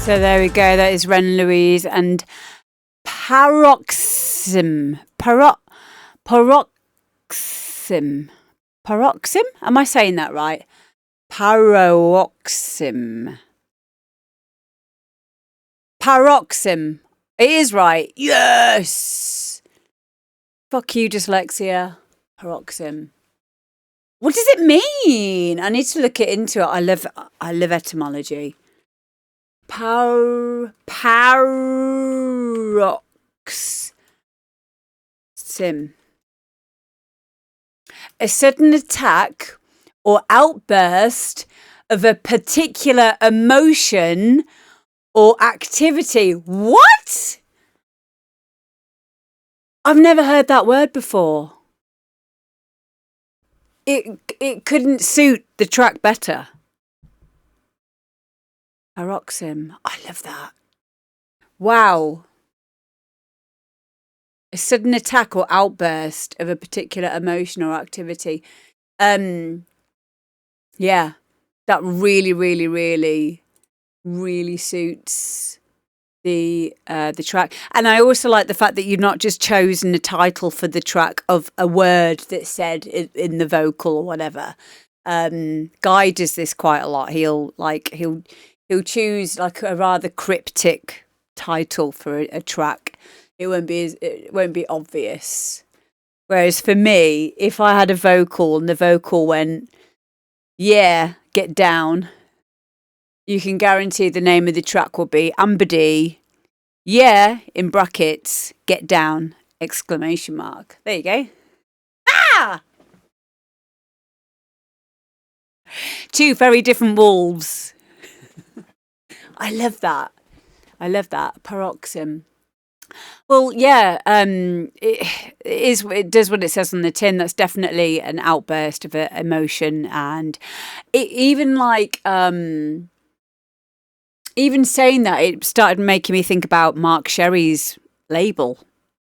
So there we go. That is Ren Louise and Paroxsym. Paroxsym. Paroxsym? Am I saying that right? Paroxsym. Paroxsym. It is right. Yes. Fuck you, dyslexia. Paroxsym. What does it mean? I need to look it into it. I love etymology. Paroxsym. A sudden attack or outburst of a particular emotion or activity. What? I've never heard that word before. It couldn't suit the track better. Paroxsym. I love that. Wow. A sudden attack or outburst of a particular emotion or activity. Yeah, that really suits the track. And I also like the fact that you've not just chosen a title for the track of a word that's said in the vocal or whatever. Guy does this quite a lot. He'll choose like a rather cryptic title for a track. It won't be obvious. Whereas for me, if I had a vocal and the vocal went, yeah, get down, you can guarantee the name of the track will be Ambedy, yeah, in brackets, get down, exclamation mark. There you go. Ah! Two very different wolves. I love that. Paroxsym. Well, yeah, it does what it says on the tin. That's definitely an outburst of emotion, and even saying that, it started making me think about Mark Sherry's label,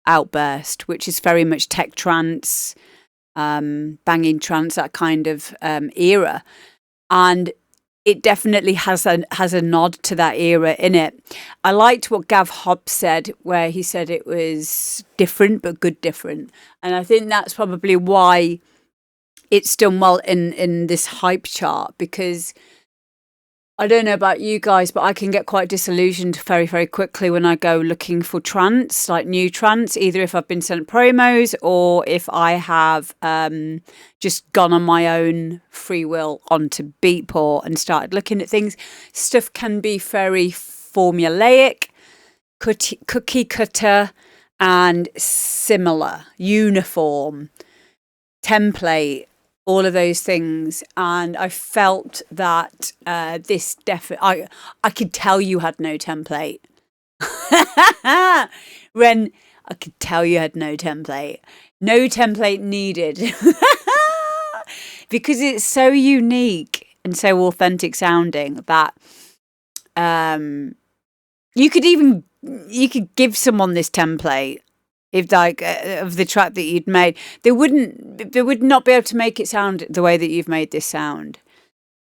Outburst, which is very much tech trance, banging trance, that kind of era, and it definitely has a nod to that era in it. I liked what Gav Hobbs said, where he said it was different, but good different. And I think that's probably why it's done well in this hype chart, because I don't know about you guys, but I can get quite disillusioned very, very quickly when I go looking for trance, like new trance, either if I've been sent promos or if I have just gone on my own free will onto Beatport and started looking at things. Stuff can be very formulaic, cookie cutter, and similar, uniform, template, all of those things. And I felt that this definitely, I could tell you had no template. Ren, I could tell you had no template. No template needed. Because it's so unique and so authentic sounding that you could give someone this template, if like of the track that you'd made, they would not be able to make it sound the way that you've made this sound.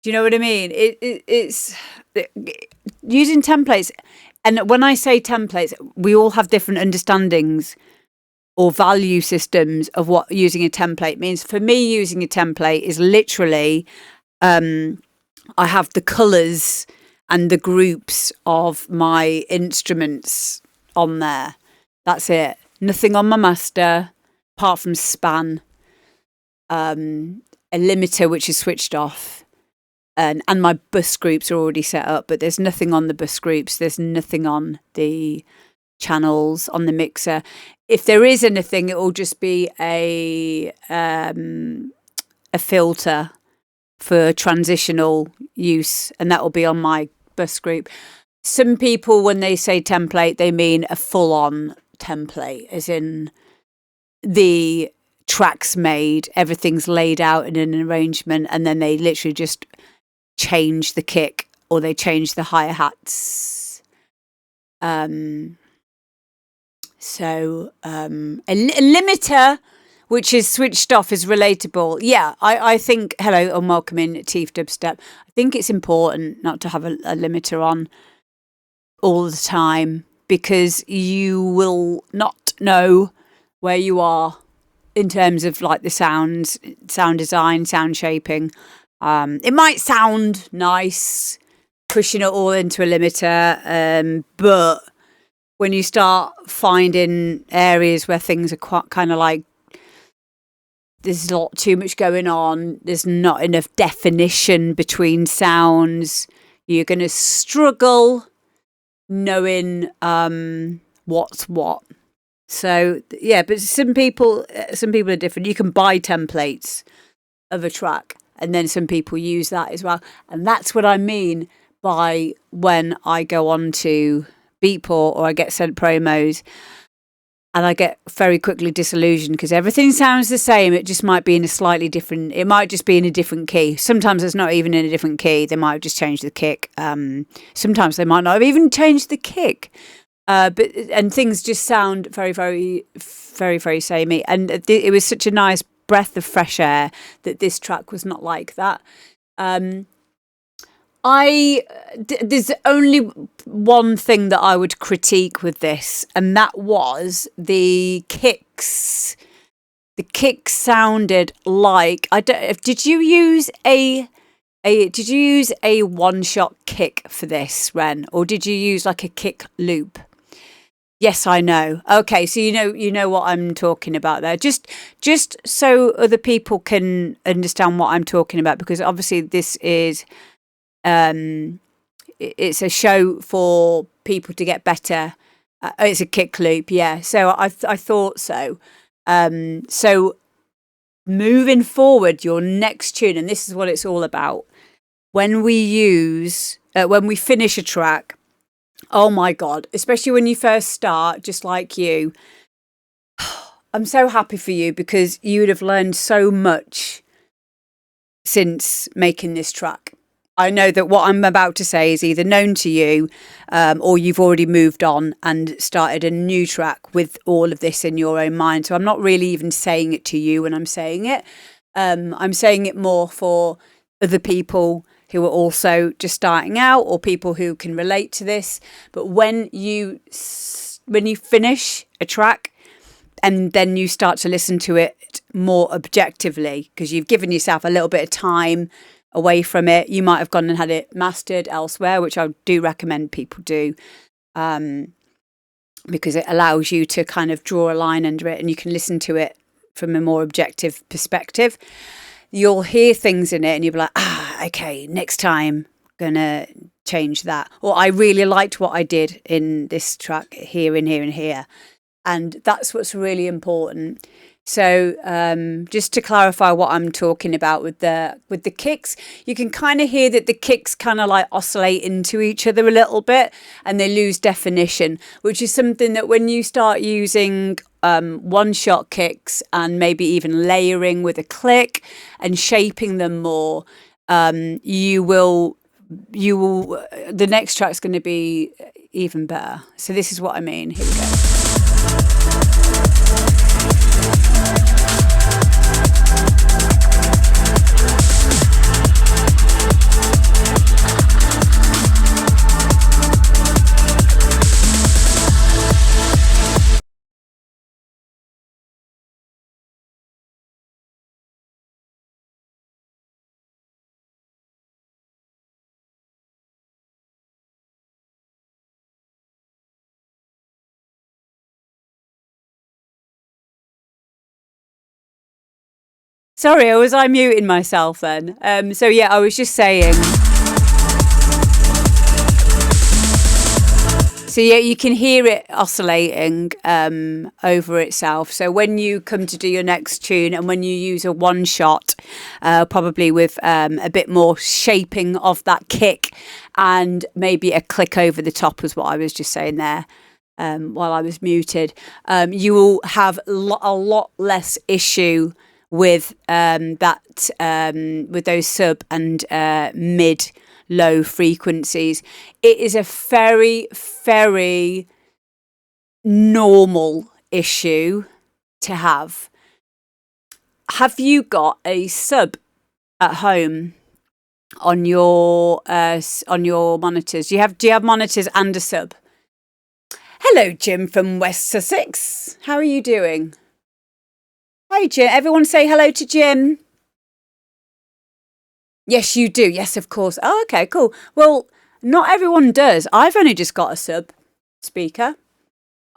Do you know what I mean? It's using templates. And when I say templates, we all have different understandings or value systems of what using a template means. For me, using a template is literally, I have the colours and the groups of my instruments on there. That's it. Nothing on my master, apart from span, a limiter which is switched off, and my bus groups are already set up, but there's nothing on the bus groups. There's nothing on the channels, on the mixer. If there is anything, it will just be a filter for transitional use, and that will be on my bus group. Some people, when they say template, they mean a full-on template, as in the tracks made, everything's laid out in an arrangement, and then they literally just change the kick or they change the hi-hats. So a limiter which is switched off is relatable. Yeah, I think, hello and welcome in Teeth Dubstep. I think it's important not to have a limiter on. all the time, because you will not know where you are in terms of like the sounds, sound design, sound shaping. It might sound nice pushing it all into a limiter, but when you start finding areas where things are quite kind of like, there's a lot too much going on, there's not enough definition between sounds, you're going to struggle knowing what's what. So yeah, but some people are different. You can buy templates of a track, and then some people use that as well. And that's what I mean by when I go on to Beatport or I get sent promos, and I get very quickly disillusioned because everything sounds the same. It just might be in a slightly different, it might just be in a different key. Sometimes it's not even in a different key. They might have just changed the kick. Sometimes they might not have even changed the kick. And things just sound very, very, very, very samey. And it was such a nice breath of fresh air that this track was not like that. There's only one thing that I would critique with this, and that was the kicks. The kicks sounded like, did you use a one-shot kick for this, Ren, or did you use like a kick loop? Yes, I know. Okay, so you know what I'm talking about there. Just so other people can understand what I'm talking about, because obviously this is it's a show for people to get better. It's a kick loop, yeah. So I thought so. So moving forward, your next tune, and this is what it's all about. When we finish a track, oh my God, especially when you first start, just like you, I'm so happy for you, because you would have learned so much since making this track. I know that what I'm about to say is either known to you, or you've already moved on and started a new track with all of this in your own mind. So I'm not really even saying it to you when I'm saying it. I'm saying it more for other people who are also just starting out, or people who can relate to this. But when you finish a track and then you start to listen to it more objectively, because you've given yourself a little bit of time away from it, you might have gone and had it mastered elsewhere, which I do recommend people do, because it allows you to kind of draw a line under it and you can listen to it from a more objective perspective. You'll hear things in it and you'll be like, okay, next time gonna change that. Or I really liked what I did in this track here and here and here. And that's what's really important. So just to clarify what I'm talking about with the kicks, you can kind of hear that the kicks kind of like oscillate into each other a little bit and they lose definition, which is something that when you start using one-shot kicks and maybe even layering with a click and shaping them more, you will the next track's going to be even better. So this is what I mean. Here we go. Sorry, was I muting myself then? So yeah, I was just saying. So yeah, you can hear it oscillating over itself. So when you come to do your next tune and when you use a one shot, probably with a bit more shaping of that kick and maybe a click over the top was what I was just saying there. While I was muted, you will have a lot less issue with with those sub and mid low frequencies. It is a very, very normal issue to have. Have you got a sub at home? on your monitors? Do you have monitors and a sub? Hello, Jim from West Sussex. How are you doing? Hi, Jim. Everyone say hello to Jim. Yes, you do. Yes, of course. Oh, okay, cool. Well, not everyone does. I've only just got a sub speaker.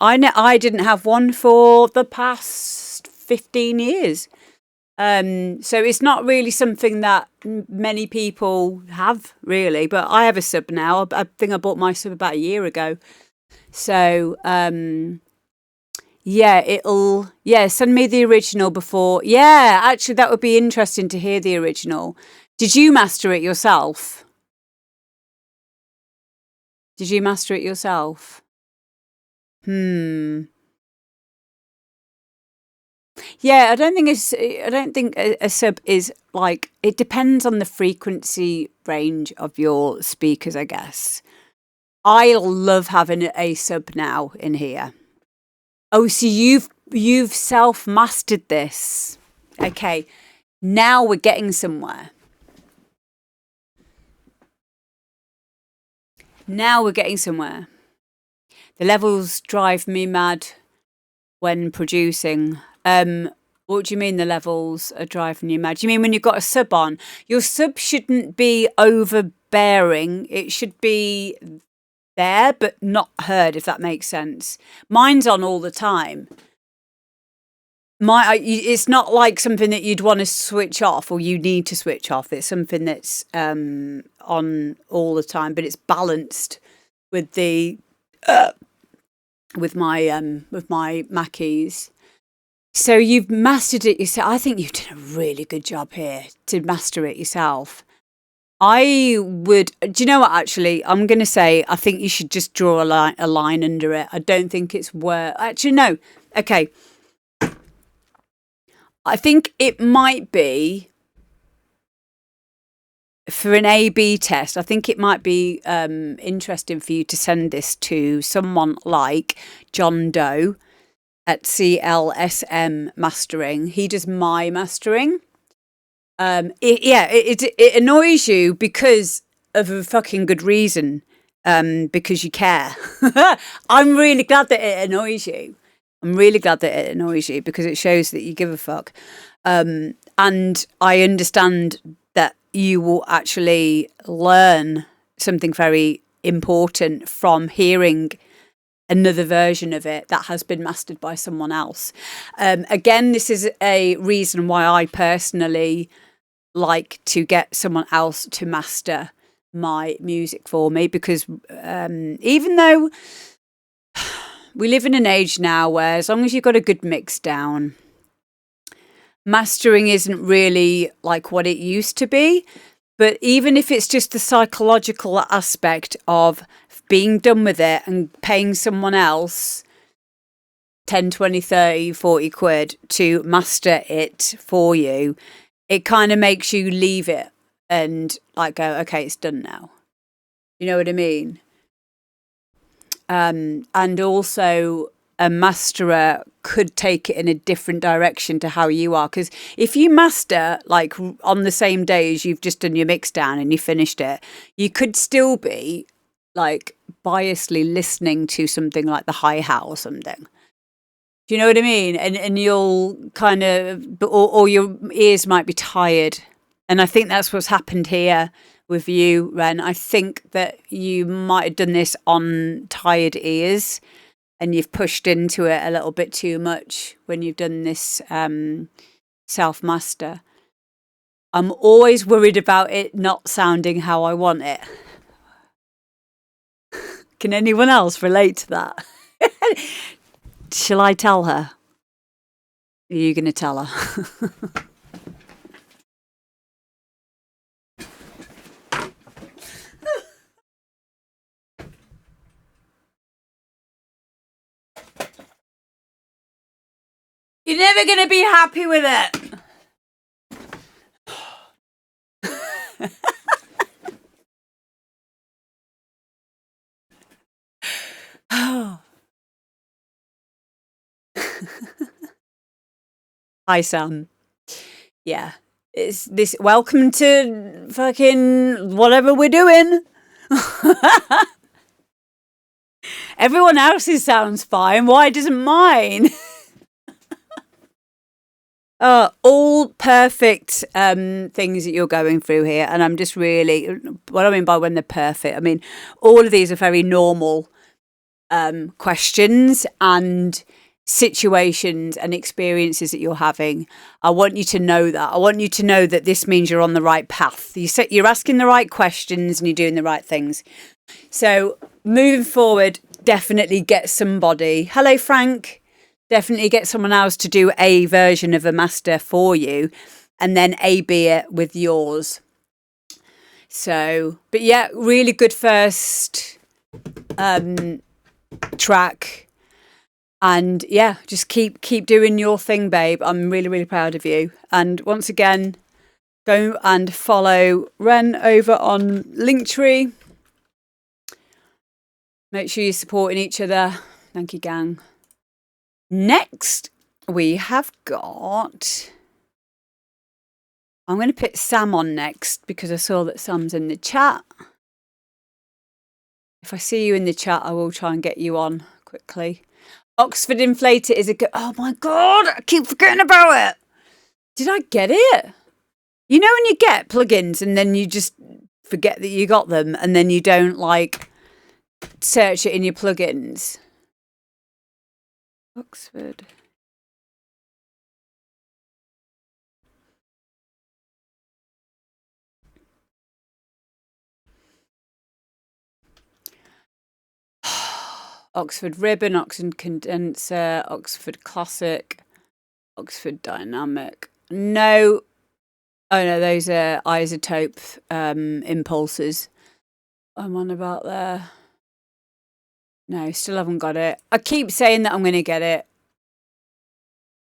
I didn't have one for the past 15 years. So it's not really something that many people have, really. But I have a sub now. I think I bought my sub about a year ago. So, yeah, send me the original before. Yeah, actually, that would be interesting to hear the original. Did you master it yourself? Did you master it yourself? Yeah, I don't think a sub is like, it depends on the frequency range of your speakers, I guess. I love having a sub now in here. Oh, so you've self-mastered this. Okay. Now we're getting somewhere. The levels drive me mad when producing. What do you mean the levels are driving you mad? Do you mean when you've got a sub on? Your sub shouldn't be overbearing. It should be there, but not heard, if that makes sense. Mine's on all the time. It's not like something that you'd want to switch off or you need to switch off. It's something that's on all the time, but it's balanced with the with my Mackies. So you've mastered it yourself. I think you've done a really good job here to master it yourself. I would. Do you know what? Actually, I'm going to say I think you should just draw a line under it. I don't think it's worth. Actually, no. Okay. I think it might be for an A/B test. I think it might be interesting for you to send this to someone like John Doe at CLSM Mastering. He does my mastering. It annoys you because of a fucking good reason. Because you care. I'm really glad that it annoys you. Because it shows that you give a fuck. And I understand that you will actually learn something very important from hearing another version of it that has been mastered by someone else. Again, this is a reason why I personally like to get someone else to master my music for me, because even though we live in an age now where as long as you've got a good mix down, mastering isn't really like what it used to be. But even if it's just the psychological aspect of being done with it and paying someone else 10, 20, 30, 40 quid to master it for you, it kind of makes you leave it and like go, okay, it's done now. You know what I mean? And also a masterer could take it in a different direction to how you are. Because if you master like on the same day as you've just done your mix down and you finished it, you could still be like biasly listening to something like the hi-hat or something. Do you know what I mean? And you'll kind of, or your ears might be tired. And I think that's what's happened here with you, Ren. I think that you might have done this on tired ears and you've pushed into it a little bit too much when you've done this self-master. I'm always worried about it not sounding how I want it. Can anyone else relate to that? Shall I tell her? Are you going to tell her? You're never going to be happy with it. Hi, Sam. Yeah. It's this. Welcome to fucking whatever we're doing. Everyone else's sounds fine. Why doesn't mine? All perfect things that you're going through here, and I'm just really, what I mean by when they're perfect, I mean all of these are very normal questions and situations and experiences that you're having. I want you to know that. I want you to know that this means you're on the right path. You're asking the right questions and you're doing the right things. So moving forward, definitely get somebody. Hello, Frank. Definitely get someone else to do a version of a master for you and then A/B it with yours. So, but yeah, really good first track. And yeah, just keep doing your thing, babe. I'm really, really proud of you. And once again, go and follow Ren over on Linktree. Make sure you're supporting each other. Thank you, gang. Next, we have got... I'm going to put Sam on next because I saw that Sam's in the chat. If I see you in the chat, I will try and get you on quickly. Oxford Inflator is a good... Oh, my God. I keep forgetting about it. Did I get it? You know when you get plugins and then you just forget that you got them and then you don't, like, search it in your plugins? Oxford. Oxford Ribbon, Oxford Condenser, Oxford Classic, Oxford Dynamic. No. Oh, no, those are isotope impulses. I'm on about there. No, still haven't got it. I keep saying that I'm going to get it.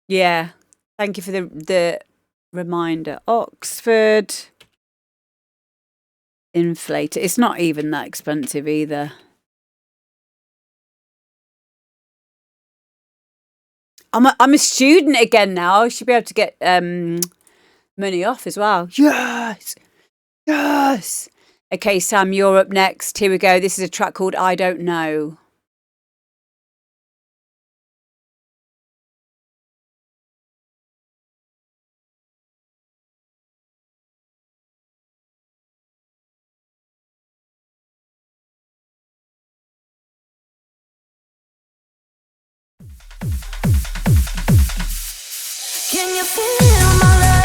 Yeah. Thank you for the reminder. Oxford Inflator. It's not even that expensive either. I'm a student again now. I should be able to get money off as well. Yes! Yes! Okay, Sam, you're up next. Here we go. This is a track called I Don't Know. Can you feel my love?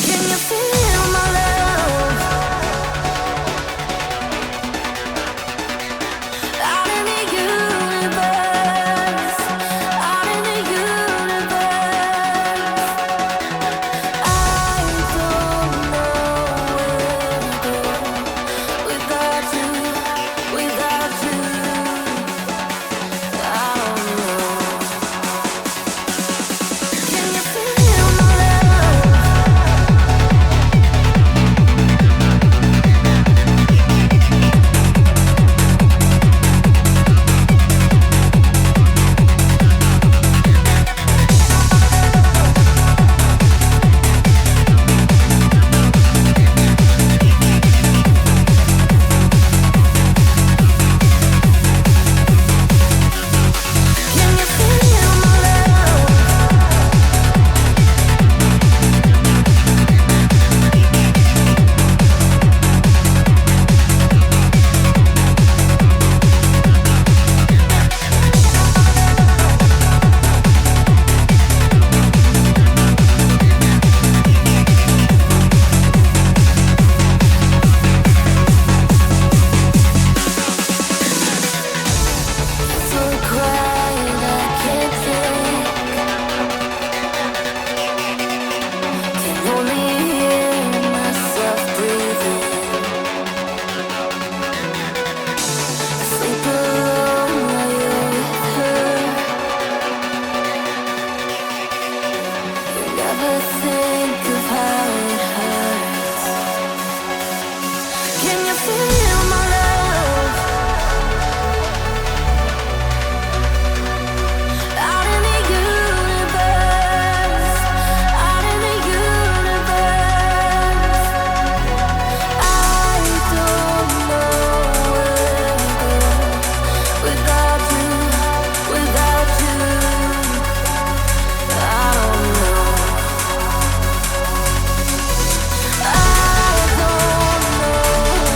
Can you feel my love? ever think of how it hurts? Can you feel my love? Out in the universe, out in the universe. I don't know where to go without you, without you. I don't know. I don't know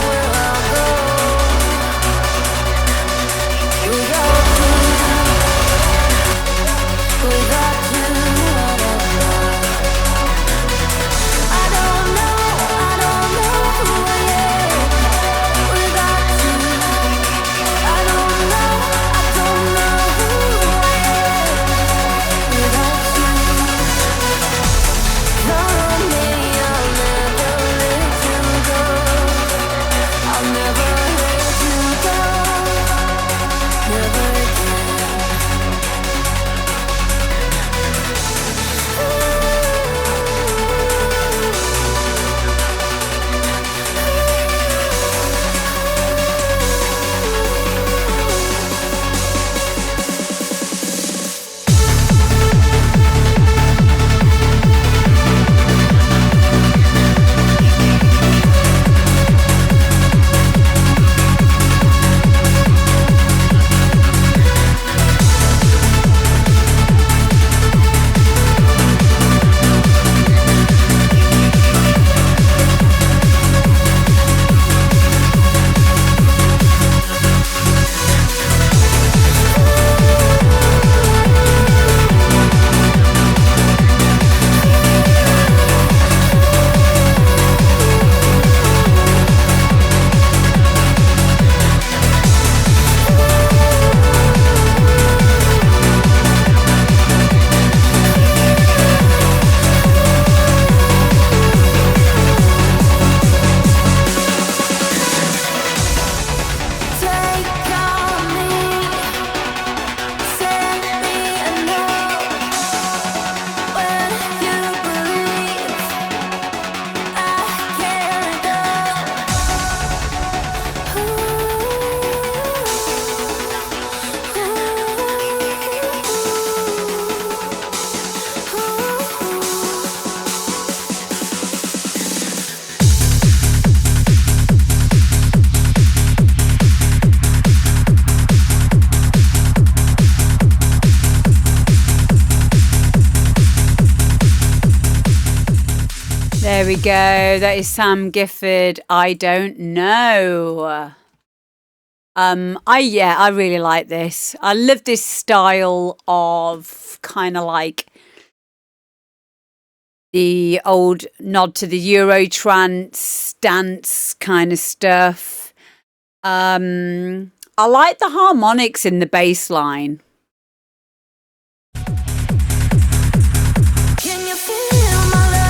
where I'll go without you, without you. I don't know. I don't know who I am without you. I don't know. I don't know who I am without you. Come me, I'll never let you go. I'll never let you go. Never take on me, send me a note when you believe I can't go. There we go. That is Sam Gifford. I don't know. I really like this. I love this style of kind of like the old nod to the Eurotrance dance kind of stuff. I like the harmonics in the bass line. Can you feel my love?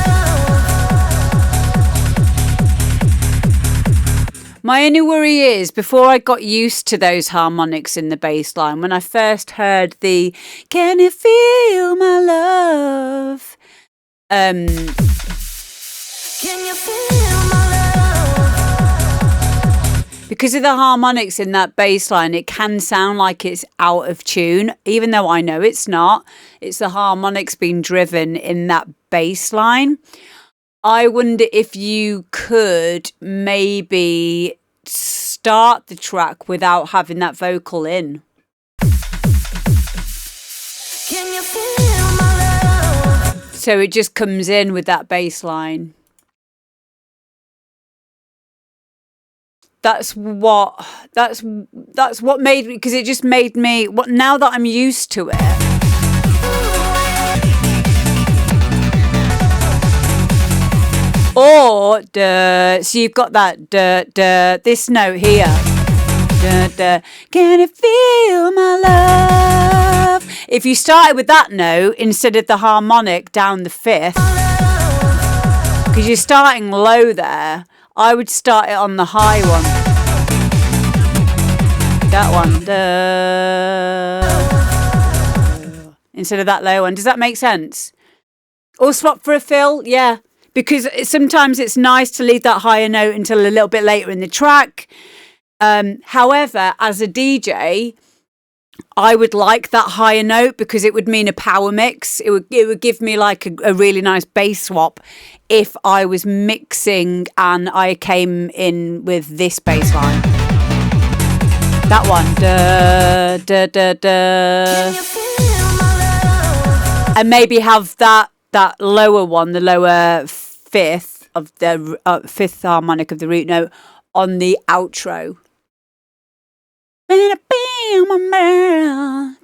My only worry is, before I got used to those harmonics in the bass line, when I first heard the "Can you feel my love?" Can you feel my love? Because of the harmonics in that bass line, it can sound like it's out of tune, even though I know it's not. It's the harmonics being driven in that bass line. I wonder if you could maybe start the track without having that vocal in. Can you feel my love? So it just comes in with that bass line. That's what made me, because it just made me, now that I'm used to it. Or so you've got that this note here. Can you feel my love? If you started with that note instead of the harmonic down the fifth, because you're starting low there, I would start it on the high one. That one. Instead of that low one. Does that make sense? Or swap for a fill, yeah. Because sometimes it's nice to leave that higher note until a little bit later in the track. However, as a DJ, I would like that higher note because it would mean a power mix. It would give me like a really nice bass swap if I was mixing and I came in with this bass line. That one. Da, da, da, da. And maybe have that lower one, the lower fifth of the fifth harmonic of the root note on the outro.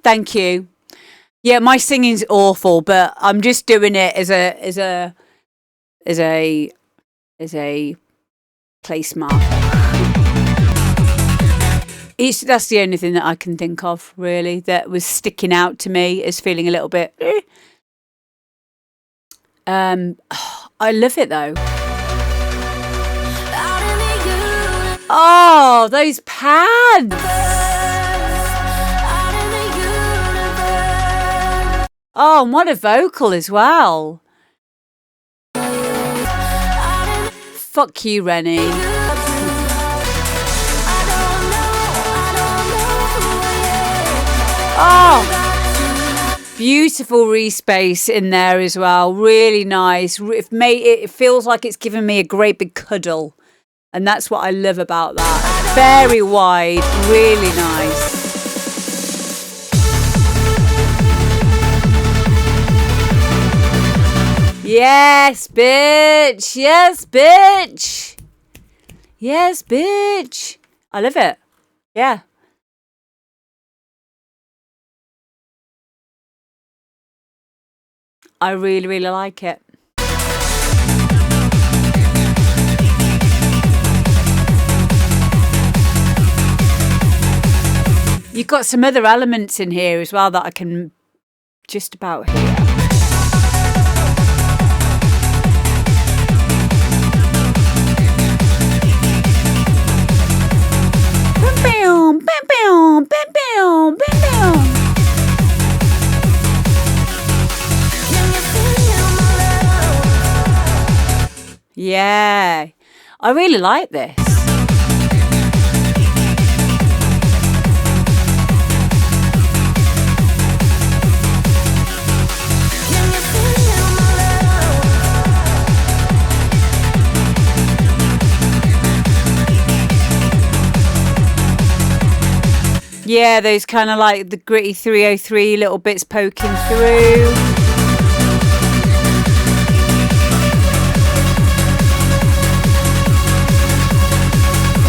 Thank you. Yeah, my singing's awful, but I'm just doing it as a place marker. That's the only thing that I can think of, really, that was sticking out to me as feeling a little bit. I love it though. Oh, those pads! Oh, and what a vocal as well. Fuck you, Rennie. Oh, beautiful respace in there as well. Really nice. It feels like it's given me a great big cuddle. And that's what I love about that. Very wide, really nice. Yes, bitch. Yes, bitch. Yes, bitch. I love it. Yeah. I really, really like it. You've got some other elements in here as well that I can just about hear. Yeah, I really like this. Yeah, those kind of like the gritty 303 little bits poking through.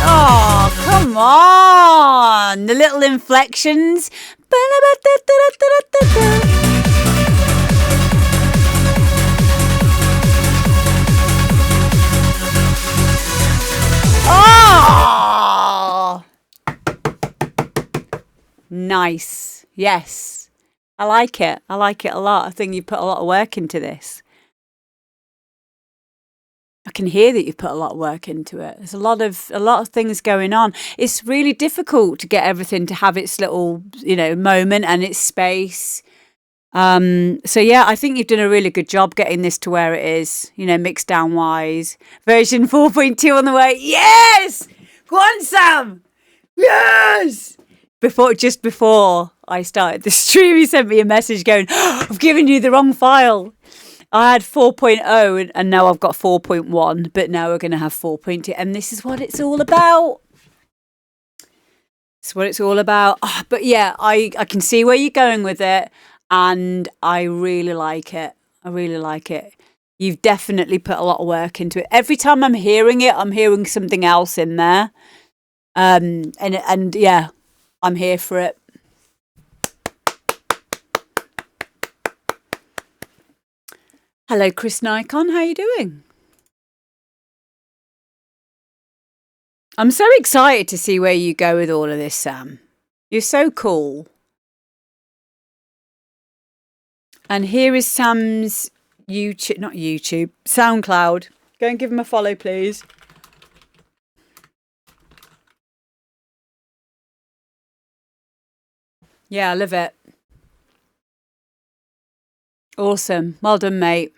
Oh, come on. The little inflections. Oh! Nice. Yes. I like it. I like it a lot. I think you put a lot of work into this. I can hear that you've put a lot of work into it. There's a lot of things going on. It's really difficult to get everything to have its little, moment and its space. So yeah, I think you've done a really good job getting this to where it is, mixed down wise. Version 4.2 on the way. Yes! Go on, Sam! Yes! Just before I started the stream, he sent me a message going, I've given you the wrong file. I had 4.0 and now I've got 4.1, but now we're going to have 4.2. And this is what it's all about. It's what it's all about. Oh, but yeah, I can see where you're going with it. And I really like it. I really like it. You've definitely put a lot of work into it. Every time I'm hearing it, I'm hearing something else in there. And yeah, I'm here for it. Hello, Chris Nikon. How you doing? I'm so excited to see where you go with all of this, Sam. You're so cool. And here is Sam's SoundCloud. Go and give him a follow, please. Yeah, I love it. Awesome. Well done, mate.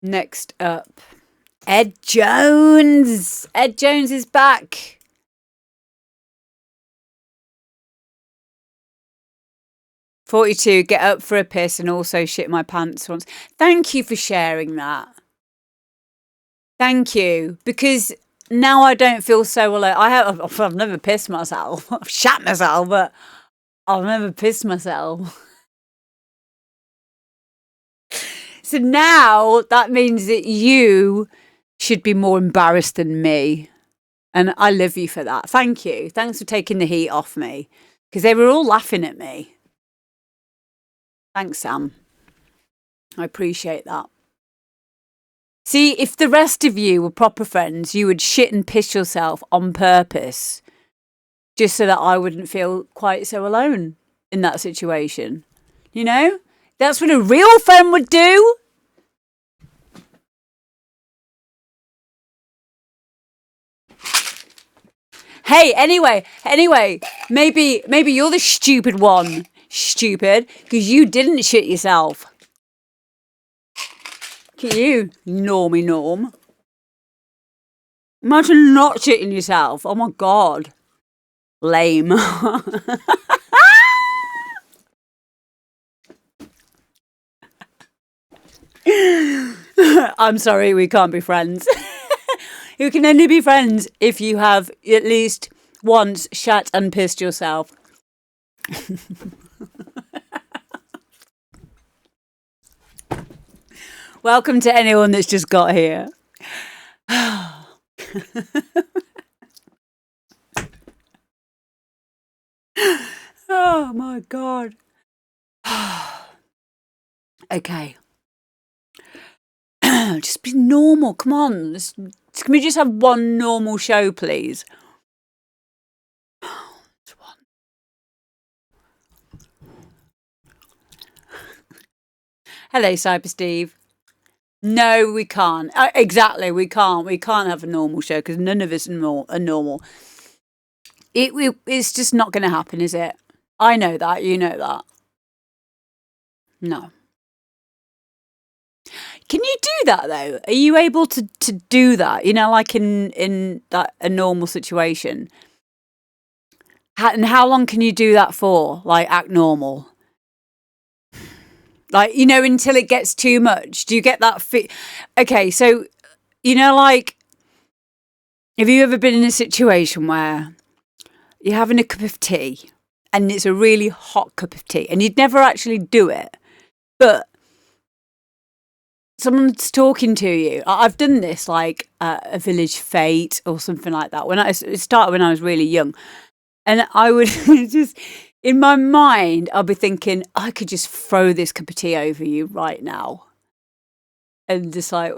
Next up, Ed Jones. Ed Jones is back. "42, get up for a piss and also shit my pants once." Thank you for sharing that. Thank you, because now I don't feel so alone. I've never pissed myself. I've shat myself, but I've never pissed myself. So now that means that you should be more embarrassed than me. And I love you for that. Thank you. Thanks for taking the heat off me, because they were all laughing at me. Thanks, Sam. I appreciate that. See, if the rest of you were proper friends, you would shit and piss yourself on purpose just so that I wouldn't feel quite so alone in that situation. You know? That's what a real friend would do. Hey, anyway, maybe you're the stupid one. Stupid, because you didn't shit yourself. Look at you, normie norm. Imagine not shitting yourself. Oh my God. Lame. I'm sorry, we can't be friends. You can only be friends if you have at least once shat and pissed yourself. Welcome to anyone that's just got here. Oh my God. Okay. Just be normal. Come on. Can we just have one normal show, please? Hello, Cyber Steve. No, we can't. Exactly, we can't. We can't have a normal show because none of us are normal. It's just not going to happen, is it? I know that. You know that. No. Can you do that though? Are you able to do that? You know, like in that a normal situation. And how long can you do that for? Like act normal. Like, you know, until it gets too much. Do you get that Okay, so, you know, like, have you ever been in a situation where you're having a cup of tea and it's a really hot cup of tea and you'd never actually do it, but someone's talking to you? I've done this, like, a village fete or something like that. It started when I was really young. And I would just... In my mind, I'll be thinking, I could just throw this cup of tea over you right now. And just like,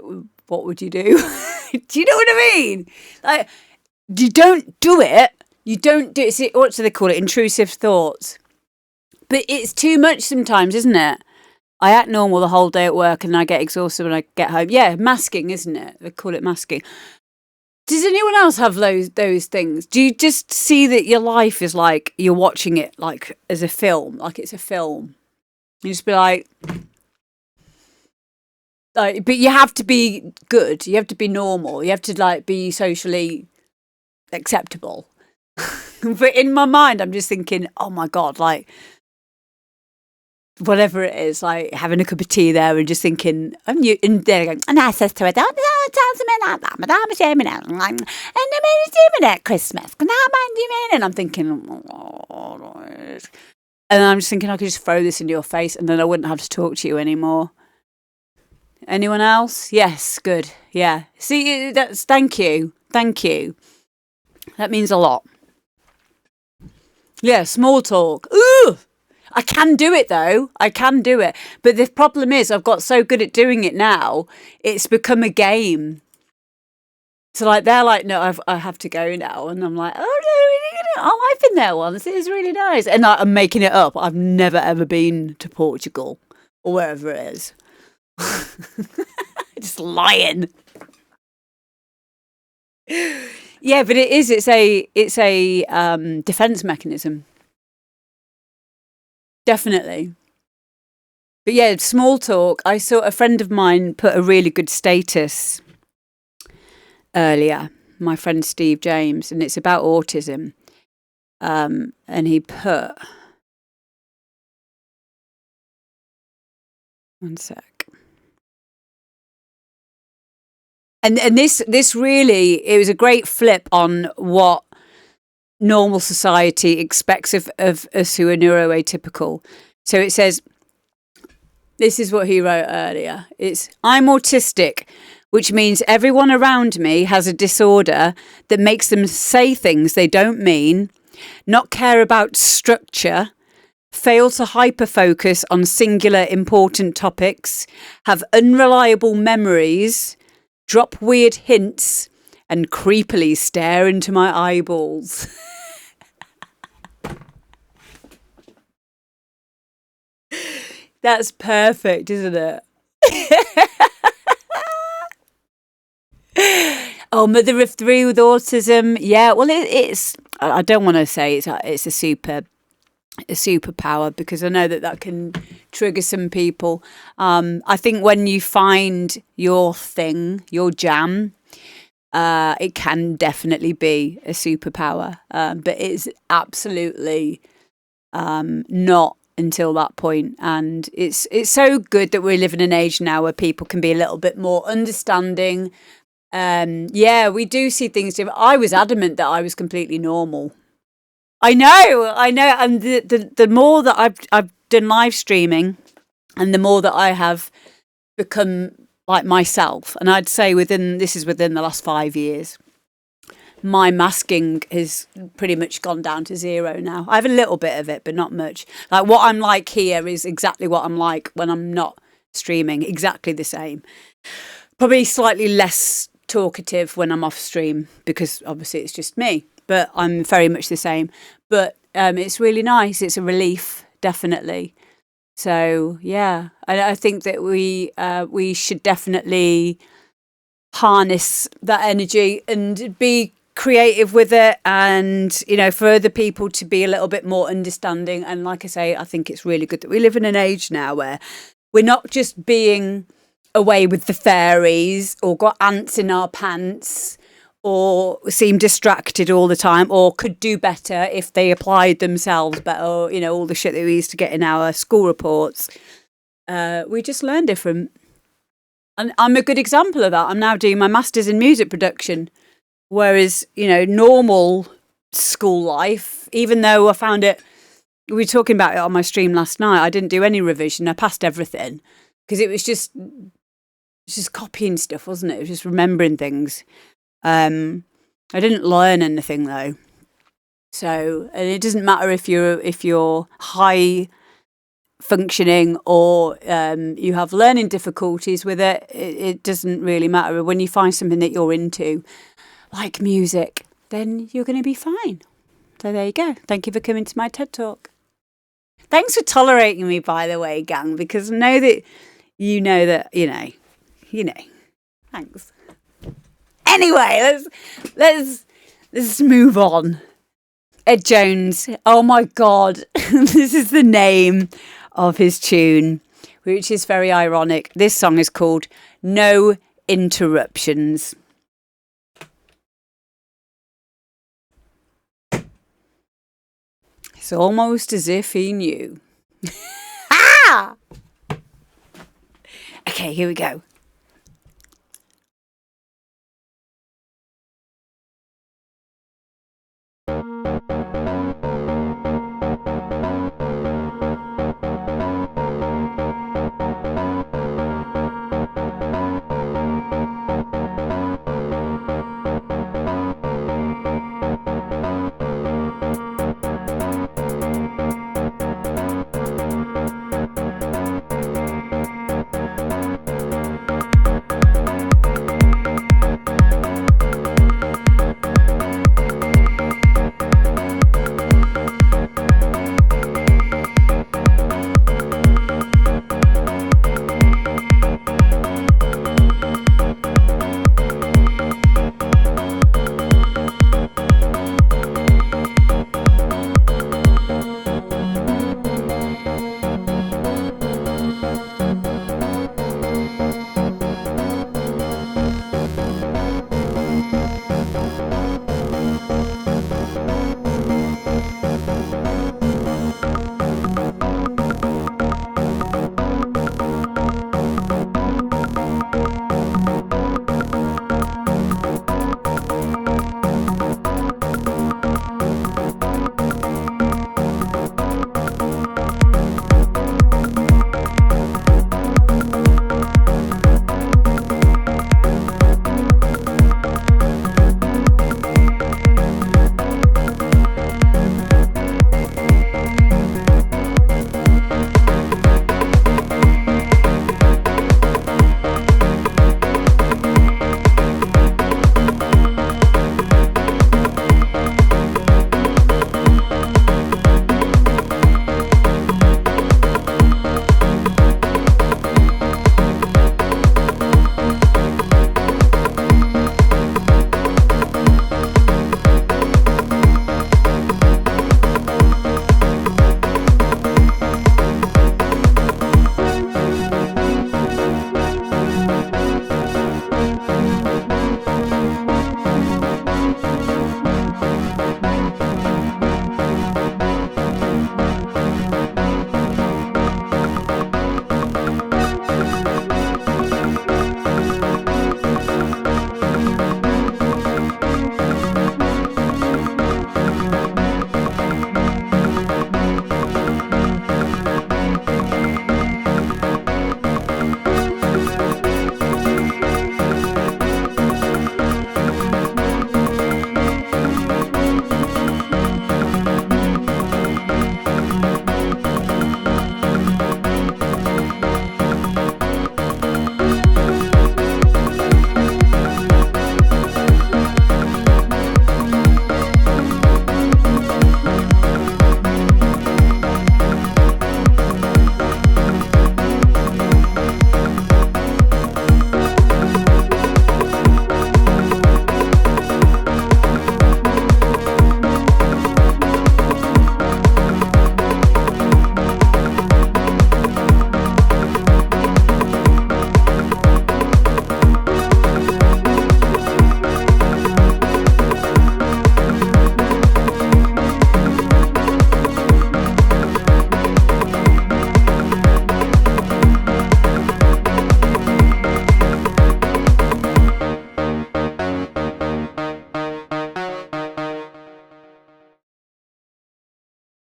what would you do? Do you know what I mean? Like, you don't do it. You don't do it. See, what do they call it? Intrusive thoughts. But it's too much sometimes, isn't it? I act normal the whole day at work and I get exhausted when I get home. Yeah, masking, isn't it? They call it masking. Does anyone else have those things? Do you just see that your life is like you're watching it like as a film, like it's a film? You just be like, but you have to be good. You have to be normal. You have to like be socially acceptable. But in my mind, I'm just thinking, oh my God, like whatever it is, like having a cup of tea there and just thinking, and they're going, and I says to her, don't tell me like that, Madame Jamie, and the Merry at Christmas. And I'm thinking, oh, and I'm just thinking I could just throw this in your face and then I wouldn't have to talk to you anymore. Anyone else? Yes, good. Yeah. See, thank you. That means a lot. Yeah, small talk. Ooh! I can do it though. I can do it. But the problem is I've got so good at doing it now, it's become a game. So like they're like, no, I have to go now. And I'm like, oh no, I've been there once. It was really nice. And I'm making it up. I've never ever been to Portugal or wherever it is. Just lying. Yeah, but it is. It's a defense mechanism. Definitely. But yeah, small talk. I saw a friend of mine put a really good status earlier, my friend Steve James, and it's about autism. And he put, one sec. And this really, it was a great flip on what normal society expects of us who are neuroatypical. So it says, this is what he wrote earlier. It's, I'm autistic, which means everyone around me has a disorder that makes them say things they don't mean, not care about structure, fail to hyperfocus on singular important topics, have unreliable memories, drop weird hints, and creepily stare into my eyeballs. That's perfect, isn't it? Oh, mother of three with autism. Yeah, well, it's. I don't want to say it's a superpower, because I know that can trigger some people. I think when you find your thing, your jam, it can definitely be a superpower, but it's absolutely not until that point. And it's so good that we live in an age now where people can be a little bit more understanding. Yeah, we do see things different. I was adamant that I was completely normal. I know, and the more that I've done live streaming, and the more that I have become like myself, and I'd say within the last 5 years, my masking has pretty much gone down to zero now. I have a little bit of it, but not much. Like, what I'm like here is exactly what I'm like when I'm not streaming, exactly the same. Probably slightly less talkative when I'm off stream, because obviously it's just me, but I'm very much the same. But it's really nice. It's a relief, definitely. So yeah, I think that we should definitely harness that energy and be creative with it, and for other people to be a little bit more understanding. And like I say, I think it's really good that we live in an age now where we're not just being away with the fairies, or got ants in our pants, or seem distracted all the time, or could do better if they applied themselves better, or all the shit that we used to get in our school reports. We just learn different. And I'm a good example of that. I'm now doing my master's in music production, whereas normal school life, even though I found it, we were talking about it on my stream last night, I didn't do any revision. I passed everything, because it was just copying stuff, wasn't it? It was just remembering things. I didn't learn anything though. So, and it doesn't matter if you're high functioning or you have learning difficulties with it. It doesn't really matter. When you find something that you're into, like music, then you're going to be fine. So there you go. Thank you for coming to my TED Talk. Thanks for tolerating me, by the way, gang, because I know that you know that, thanks. Anyway, let's move on. Ed Jones. Oh my God. This is the name of his tune, which is very ironic. This song is called No Interruptions. It's almost as if he knew. Ah! Okay, here we go.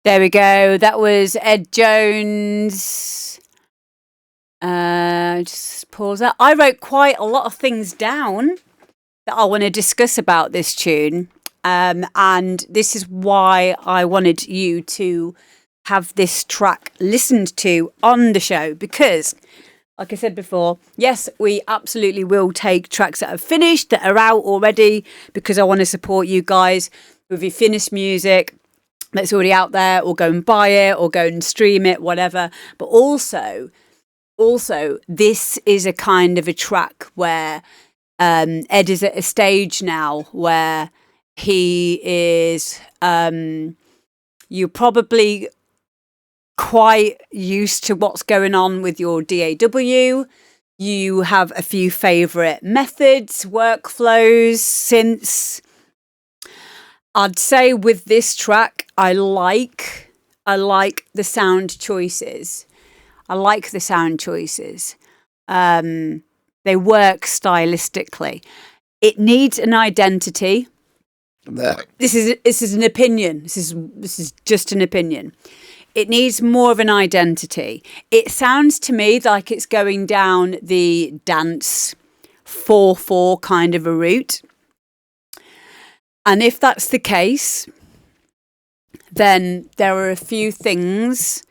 There we go. That was Ed Jones. Just pause that. I wrote quite a lot of things down that I want to discuss about this tune. And this is why I wanted you to have this track listened to on the show. Because, like I said before, yes, we absolutely will take tracks that are finished, that are out already, because I want to support you guys with your finished music that's already out there, or go and buy it, or go and stream it, whatever. But also, this is a kind of a track where Ed is at a stage now where he is, you're probably quite used to what's going on with your DAW. You have a few favourite methods, workflows, synths. I'd say with this track, I like the sound choices. They work stylistically. It needs an identity. This is an opinion. This is just an opinion. It needs more of an identity. It sounds to me like it's going down the dance 4/4 kind of a route. And if that's the case, then there are a few things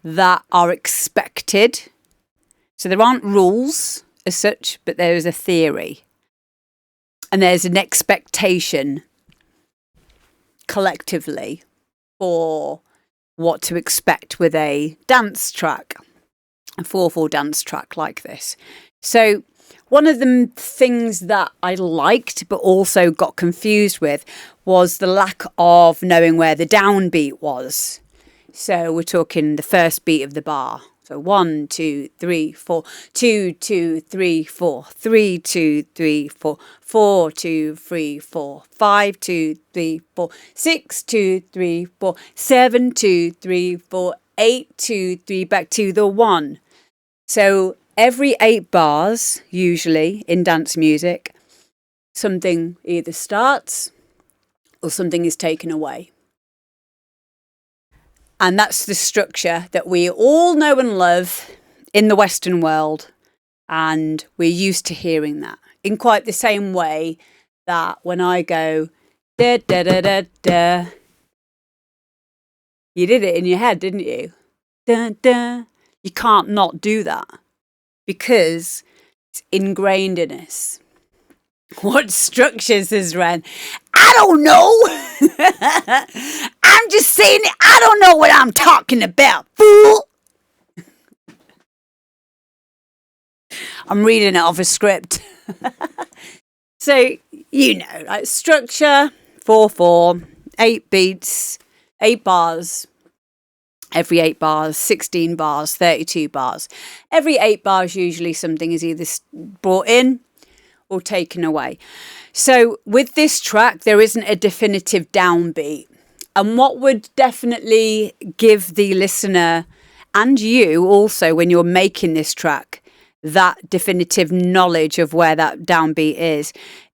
that are expected. So there aren't rules as such, but there is a theory. And there's an expectation collectively for what to expect with a dance track, a 4/4 dance track like this. So one of the things that I liked but also got confused with was the lack of knowing where the downbeat was. So we're talking the first beat of the bar. So 1, 2, 3, 4, 2, 2, 3, 4, 3, 2, 3, 4, 4, 2, 3, 4, 5, 2, 3, 4, 6, 2, 3, 4, 7, 2, 3, 4, 8, 2, 3, back to the 1. So every 8 bars, usually in dance music, something either starts or something is taken away. And that's the structure that we all know and love in the Western world. And we're used to hearing that in quite the same way that when I go, da, da, da, da, da, you did it in your head, didn't you? Da, da. You can't not do that because it's ingrained in us. What structures is Ren? I don't know. I'm just saying I don't know what I'm talking about, fool. I'm reading it off a script. So, you know, like structure, 4/4, 8 beats, 8 bars. Every 8 bars, 16 bars, 32 bars. Every 8 bars, usually something is either brought in or taken away. So with this track, there isn't a definitive downbeat. And what would definitely give the listener and you also, when you're making this track, that definitive knowledge of where that downbeat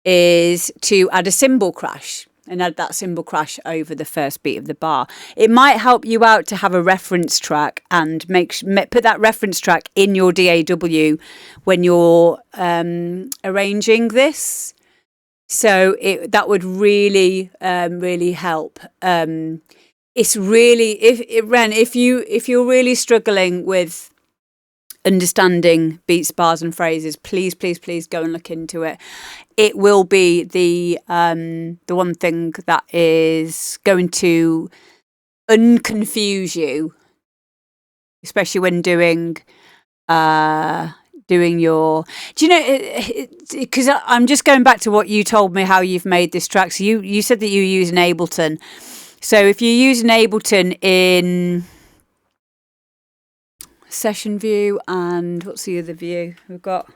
is to add a cymbal crash and add that cymbal crash over the first beat of the bar. It might help you out to have a reference track and put that reference track in your DAW when you're arranging this. So that would really really help. It's really if you're really struggling with understanding beats, bars and phrases, please go and look into it. It will be the one thing that is going to unconfuse you, especially when doing your, do you know, because I'm just going back to what you told me how you've made this track. So you said that you use an Ableton. So if you use an Ableton in session view, and what's the other view we've got?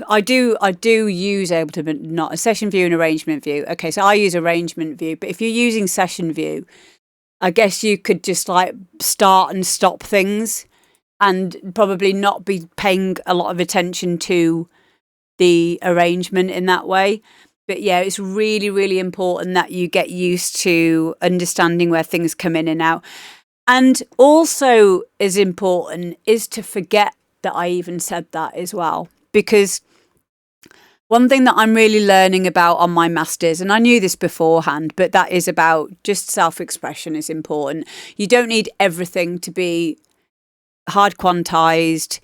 I do use Ableton, but not a session view and arrangement view. Okay, so I use arrangement view, but if you're using session view, I guess you could just like start and stop things and probably not be paying a lot of attention to the arrangement in that way. But yeah, it's really, really important that you get used to understanding where things come in and out. And also as important is to forget that I even said that as well. Because one thing that I'm really learning about on my masters, and I knew this beforehand, but that is about just self-expression is important. You don't need everything to be hard quantized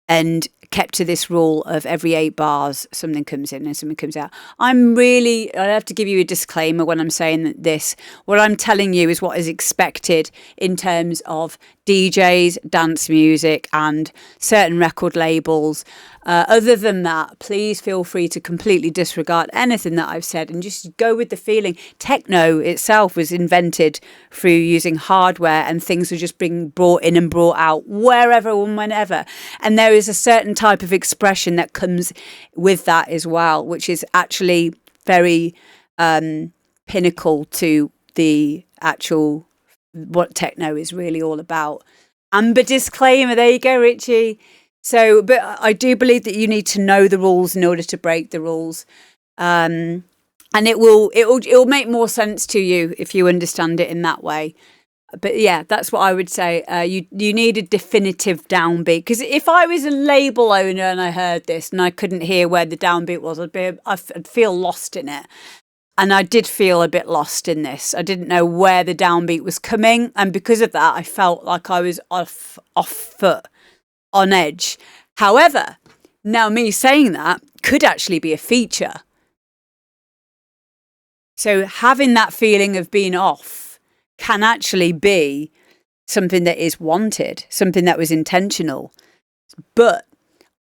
and kept to this rule of every 8 bars, something comes in and something comes out. I have to give you a disclaimer when I'm saying this. What I'm telling you is what is expected in terms of DJs, dance music, and certain record labels. Other than that, please feel free to completely disregard anything that I've said and just go with the feeling. Techno itself was invented through using hardware, and things are just being brought in and brought out wherever and whenever. And there is a certain type of expression that comes with that as well, which is actually very pinnacle to the actual what techno is really all about. Amber disclaimer, there you go, Richie. So, but I do believe that you need to know the rules in order to break the rules. And it will make more sense to you if you understand it in that way. But yeah, that's what I would say. You need a definitive downbeat, because if I was a label owner and I heard this and I couldn't hear where the downbeat was, I'd feel lost in it. And I did feel a bit lost in this. I didn't know where the downbeat was coming, and because of that, I felt like I was off foot, on edge. However, now me saying that could actually be a feature. So having that feeling of being off can actually be something that is wanted, something that was intentional. But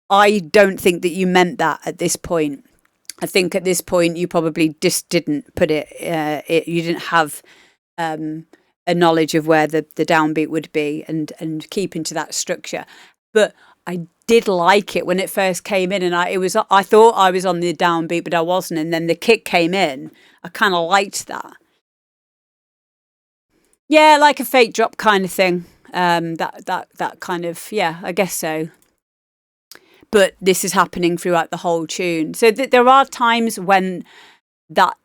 I don't think that you meant that at this point. I think at this point you probably just didn't put it, you didn't have a knowledge of where the downbeat would be and keeping to that structure. But I did like it when it first came in, and I thought I was on the downbeat, but I wasn't. And then the kick came in. I kind of liked that. Yeah, like a fake drop kind of thing. That kind of, yeah, I guess so. But this is happening throughout the whole tune. So there are times when that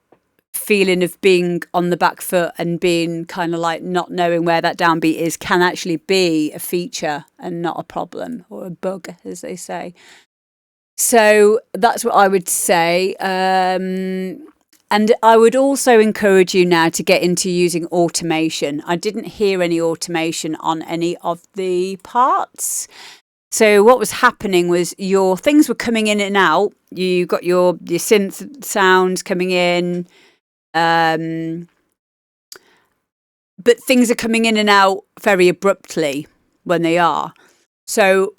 feeling of being on the back foot and being kind of like not knowing where that downbeat is can actually be a feature and not a problem, or a bug, as they say. So that's what I would say. And I would also encourage you now to get into using automation. I didn't hear any automation on any of the parts. So what was happening was your things were coming in and out. You got your synth sounds coming in. But things are coming in and out very abruptly when they are. So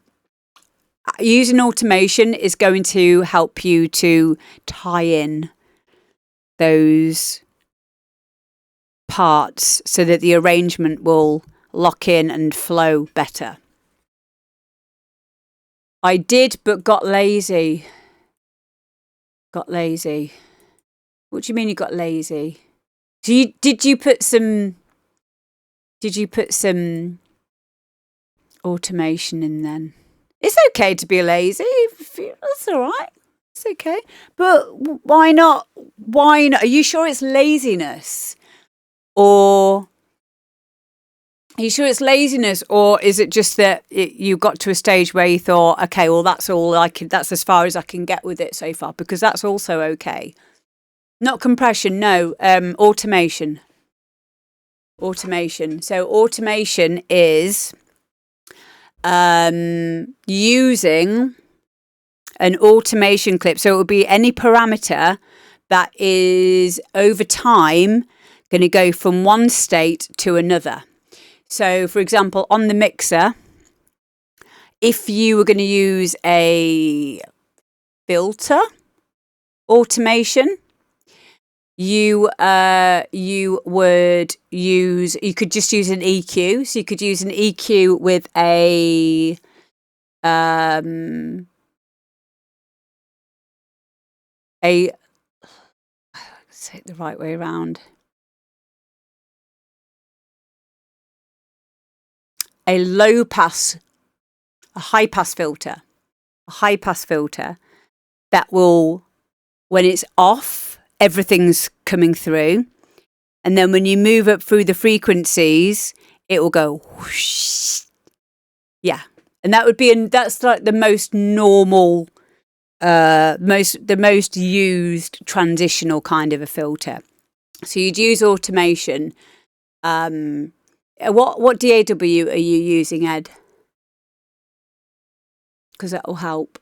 using automation is going to help you to tie in those parts so that the arrangement will lock in and flow better. I did, but got lazy. Got lazy. What do you mean you got lazy? Did you put some automation in then? It's okay to be lazy. That's all right. It's okay. But why not? Why not? Are you sure it's laziness? Or are you sure it's laziness, or is it just that you got to a stage where you thought, okay, well, that's all I can, that's as far as I can get with it so far, because that's also okay. Not compression, no, automation. Automation. So automation is using an automation clip. So it would be any parameter that is over time going to go from one state to another. So, for example, on the mixer, if you were going to use a filter automation, you could just use an EQ. So you could use an EQ with a say it the right way around. A high pass filter that will when it's off, everything's coming through. And then when you move up through the frequencies, it will go whoosh. Yeah. And that's like the most normal, the most used transitional kind of a filter. So you'd use automation. What DAW are you using, Ed? Because that will help.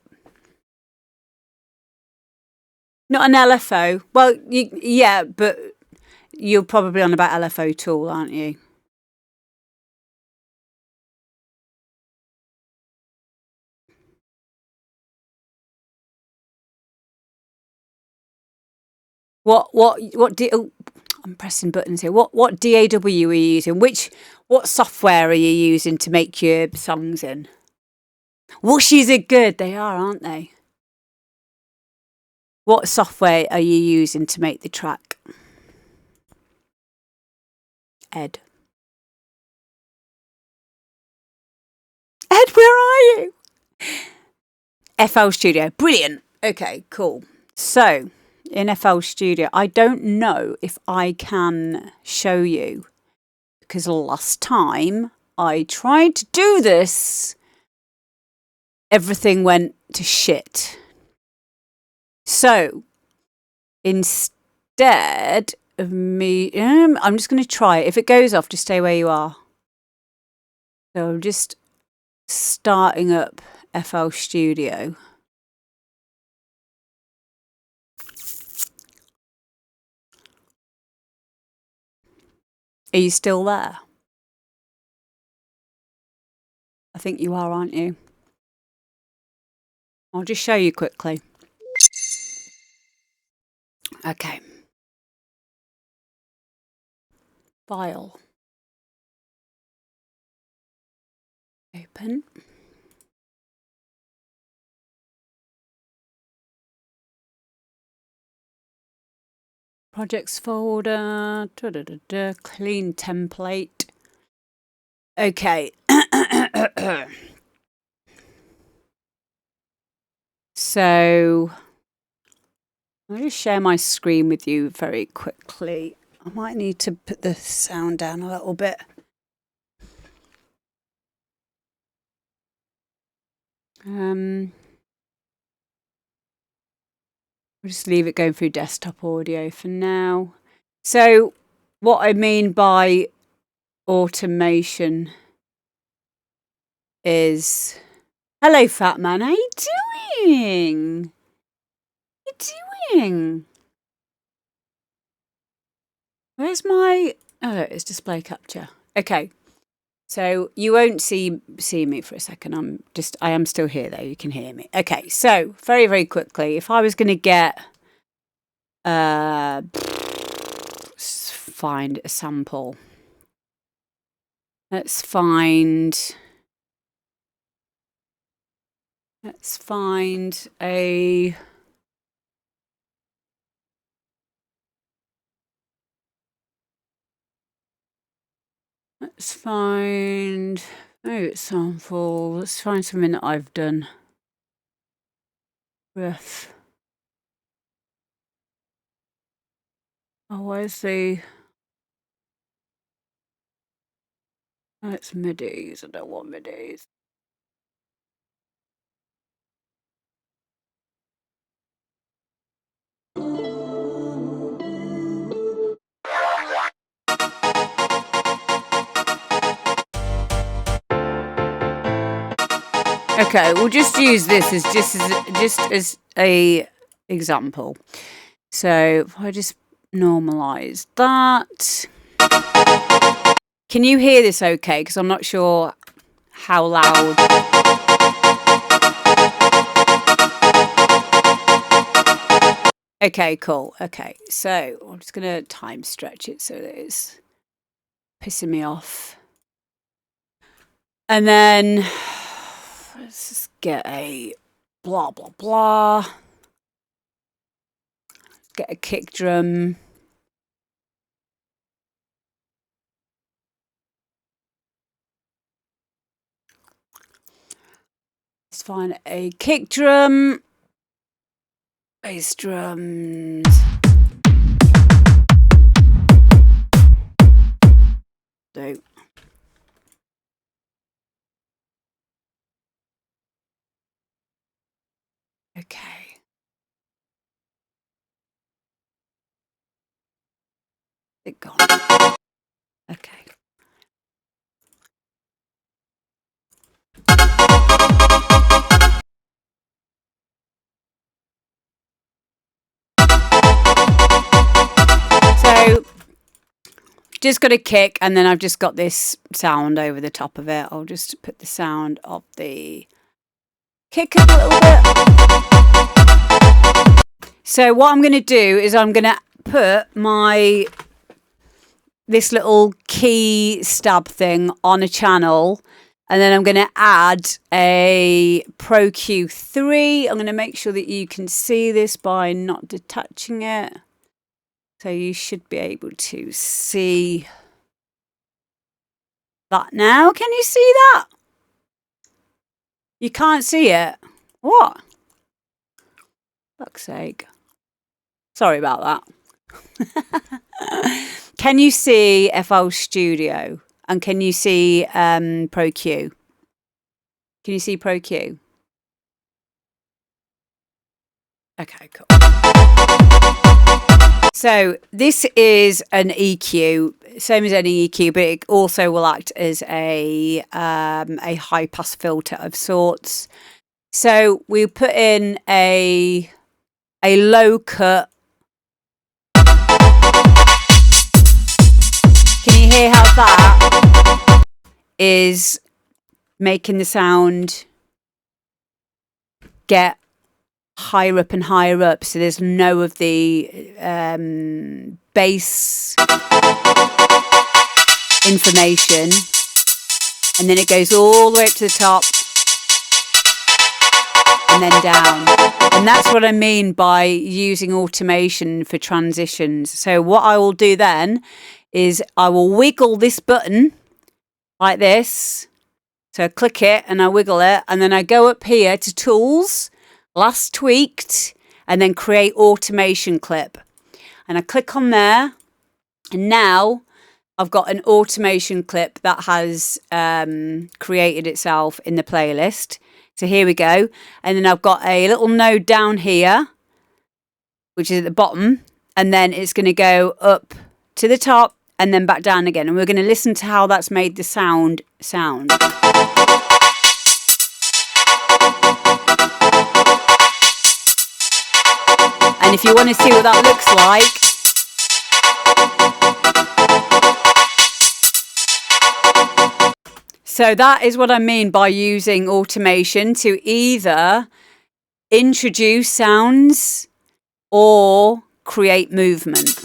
Not an LFO. Well, yeah, but you're probably on about LFO Tool, aren't you? I'm pressing buttons here. What DAW are you using? What software are you using to make your songs in? Whooshies are good. They are, aren't they? What software are you using to make the track? Ed, where are you? FL Studio. Brilliant. Okay, cool. So, in FL Studio, I don't know if I can show you, because last time I tried to do this, everything went to shit. So, instead of me, I'm just going to try it. If it goes off, just stay where you are. So I'm just starting up FL Studio. Are you still there? I think you are, aren't you? I'll just show you quickly. Okay. File. Open. Projects folder. Clean template. Okay. So I'll just share my screen with you very quickly. I might need to put the sound down a little bit. We'll just leave it going through desktop audio for now. So what I mean by automation is... Hello, fat man. How you doing? What you doing? Where's my... Oh, it's display capture. Okay. So you won't see me for a second. I am still here though. You can hear me. Okay. So very, very quickly, if I was going to get... find a sample. Let's find a... Let's find a sample. Let's find something that I've done. Ruff. Oh, where's the... Oh, it's midis. I don't want midis. Okay, we'll just use this as just as a example. So if I just normalize that. Can you hear this okay? Because I'm not sure how loud. Okay, cool. Okay, so I'm just going to time stretch it so that it's pissing me off. And then let's just get a blah, blah, blah. Get a kick drum. Let's find a kick drum. Bass drums. Do. Okay. It gone. Okay. So just got a kick, and then I've just got this sound over the top of it. I'll just put the sound of the kick up a little bit. So what I'm going to do is I'm going to put this little key stab thing on a channel, and then I'm going to add a Pro Q3. I'm going to make sure that you can see this by not detaching it. So you should be able to see that now. Can you see that? You can't see it. What? Fuck's sake. Sorry about that. Can you see FL Studio? And can you see Pro Q? Can you see Pro Q? Okay, cool. So this is an EQ, same as any EQ, but it also will act as a high pass filter of sorts. So we put in a low cut. Can you hear how that is making the sound get higher up and higher up? So there's no of the bass information, and then it goes all the way up to the top and then down. And that's what I mean by using automation for transitions. So what I will do then is I will wiggle this button like this. So I click it and I wiggle it, and then I go up here to Tools, Last Tweaked, and then Create Automation Clip. And I click on there, and now I've got an automation clip that has created itself in the playlist. So here we go. And then I've got a little node down here, which is at the bottom, and then it's going to go up to the top and then back down again. And we're going to listen to how that's made the sound. And if you want to see what that looks like, so that is what I mean by using automation to either introduce sounds or create movement.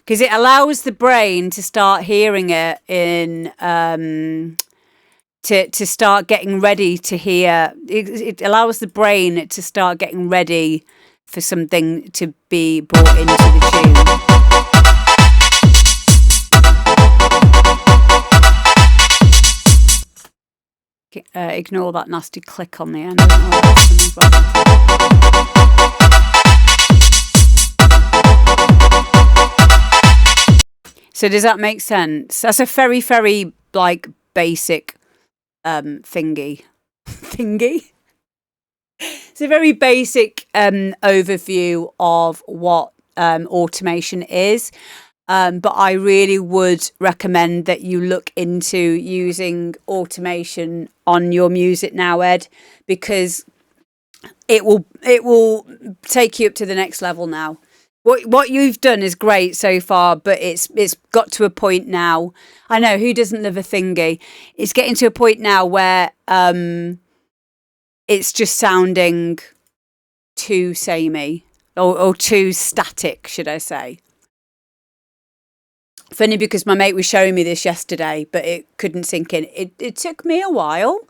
Because it allows the brain to start hearing it in, to start getting ready to hear. It allows the brain to start getting ready for something to be brought into the tune. Ignore that nasty click on the end. I don't know where that's coming from. So does that make sense? That's a very, very like basic thingy. It's a very basic overview of what automation is. But I really would recommend that you look into using automation on your music now, Ed, because it will take you up to the next level now. What you've done is great so far, but it's got to a point now. I know, who doesn't love a thingy? It's getting to a point now where it's just sounding too samey or too static, should I say. Funny, because my mate was showing me this yesterday, but it couldn't sink in. It took me a while.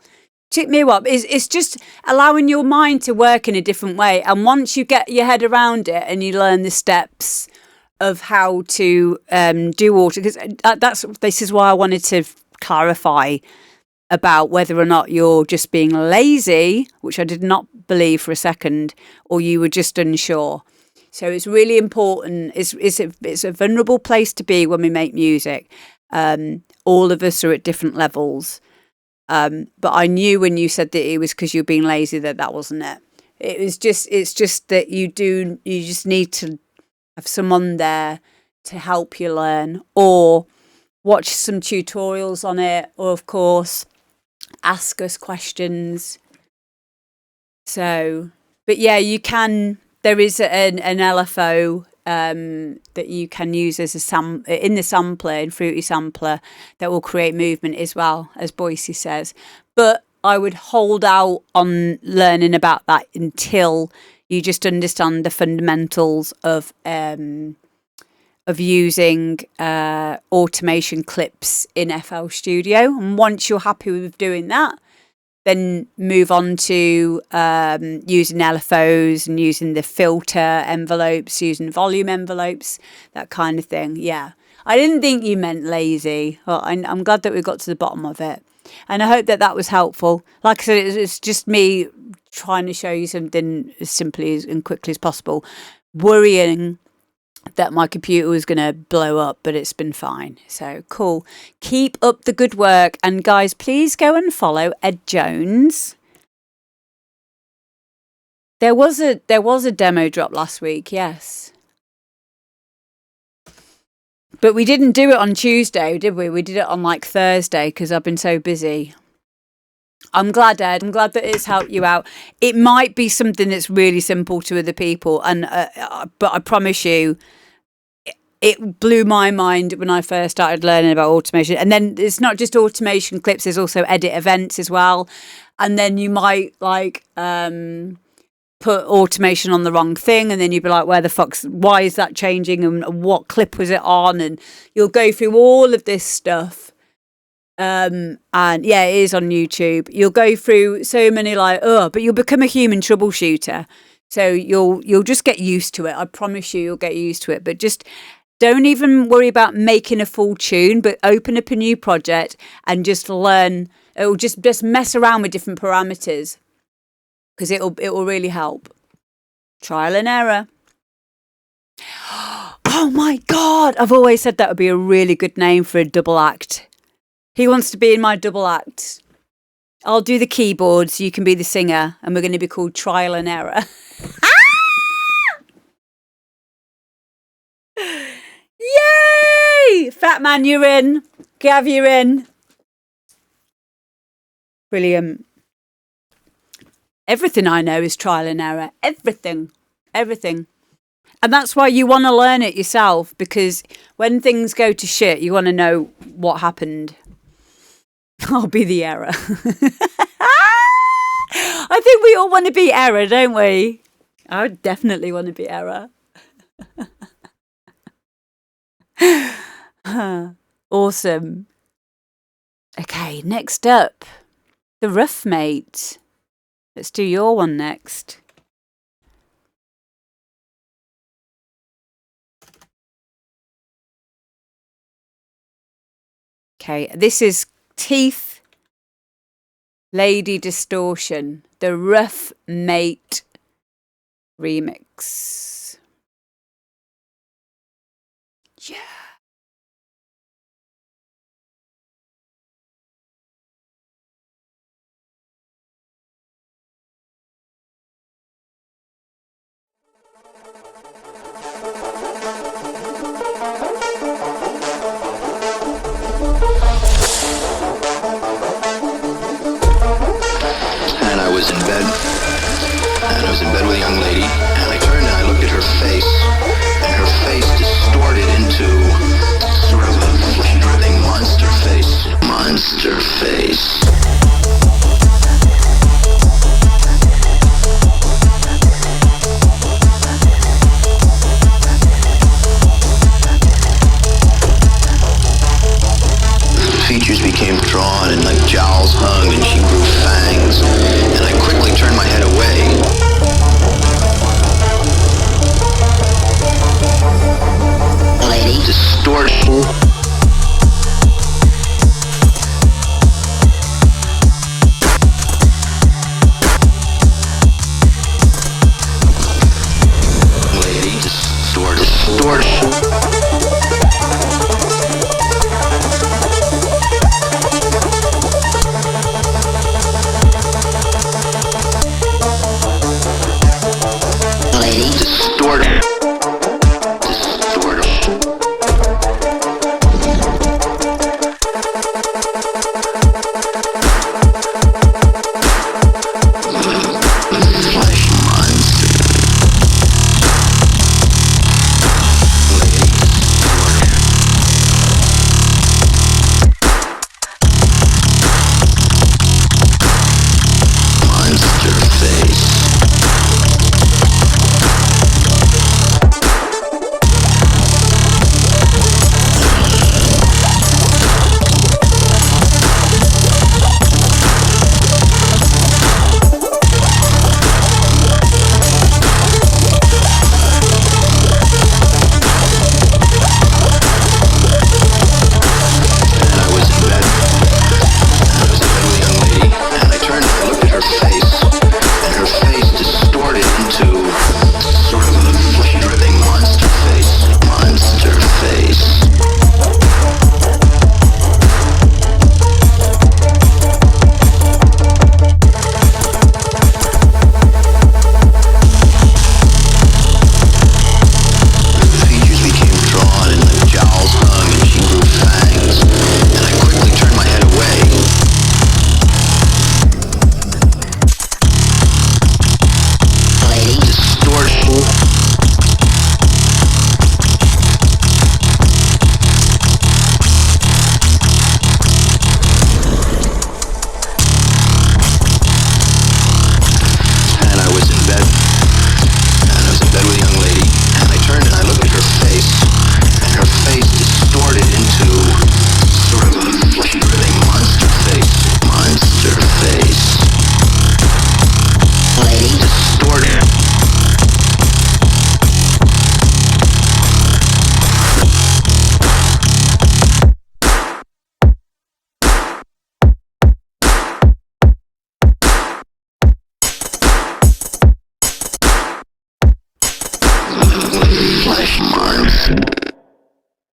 It's just allowing your mind to work in a different way. And once you get your head around it and you learn the steps of how to do auto, because this is why I wanted to clarify about whether or not you're just being lazy, which I did not believe for a second, or you were just unsure. So it's really important. It's a vulnerable place to be when we make music. All of us are at different levels. But I knew when you said that it was because you were being lazy that wasn't it. It's just that you just need to have someone there to help you learn, or watch some tutorials on it, or of course ask us questions. So, but yeah, you can. There is an LFO that you can use as in the sampler, in Fruity Sampler, that will create movement as well, as Boise says. But I would hold out on learning about that until you just understand the fundamentals of using automation clips in FL Studio. And once you're happy with doing that, then move on to using LFOs and using the filter envelopes, using volume envelopes, that kind of thing. Yeah. I didn't think you meant lazy. Well, I'm glad that we got to the bottom of it. And I hope that was helpful. Like I said, it's just me trying to show you something as simply and quickly as possible. Worrying that my computer was going to blow up, but it's been fine. So cool. Keep up the good work. And guys, please go and follow Ed Jones. There was a demo drop last week, yes. But we didn't do it on Tuesday, did we? We did it on like Thursday because I've been so busy. I'm glad, Ed. I'm glad that it's helped you out. It might be something that's really simple to other people, but I promise you, it blew my mind when I first started learning about automation. And then it's not just automation clips, there's also edit events as well. And then you might put automation on the wrong thing, and then you'd be like, why is that changing, and what clip was it on? And you'll go through all of this stuff. And yeah, it is on YouTube. You'll go through so many but you'll become a human troubleshooter. So you'll just get used to it. I promise you'll get used to it. But just don't even worry about making a full tune, but open up a new project and just learn. It'll just mess around with different parameters, because it will really help. Trial and error. Oh my God. I've always said that would be a really good name for a double act. He wants to be in my double act. I'll do the keyboards, you can be the singer, and we're going to be called Trial and Error. Yay! Fat Man, you're in. Gav, you're in. Brilliant. Everything I know is trial and error. Everything. And that's why you want to learn it yourself, because when things go to shit, you want to know what happened. I'll be the error. I think we all want to be error, don't we? I definitely want to be error. Awesome. Okay, next up, the Ruff mate. Let's do your one next. Okay, this is Teeth Lady Distortion, the Ruff Mate remix. Yeah. And I was in bed with a young lady, and I turned and I looked at her face, and her face distorted into sort of a flesh-dripping monster face. Monster face. Features became drawn and like jowls hung, and she grew fangs, and I quickly turned my head away.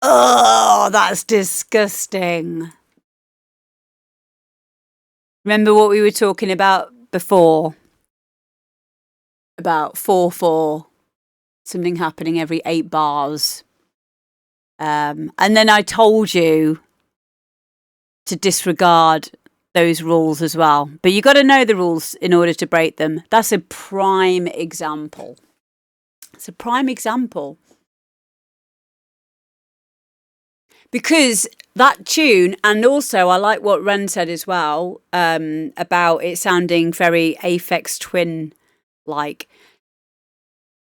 Oh, that's disgusting. Remember what we were talking about before? About 4/4, something happening every 8 bars. And then I told you to disregard those rules as well. But you got to know the rules in order to break them. That's a prime example. It's a prime example. Because that tune, and also I like what Ren said as well, about it sounding very Aphex Twin like.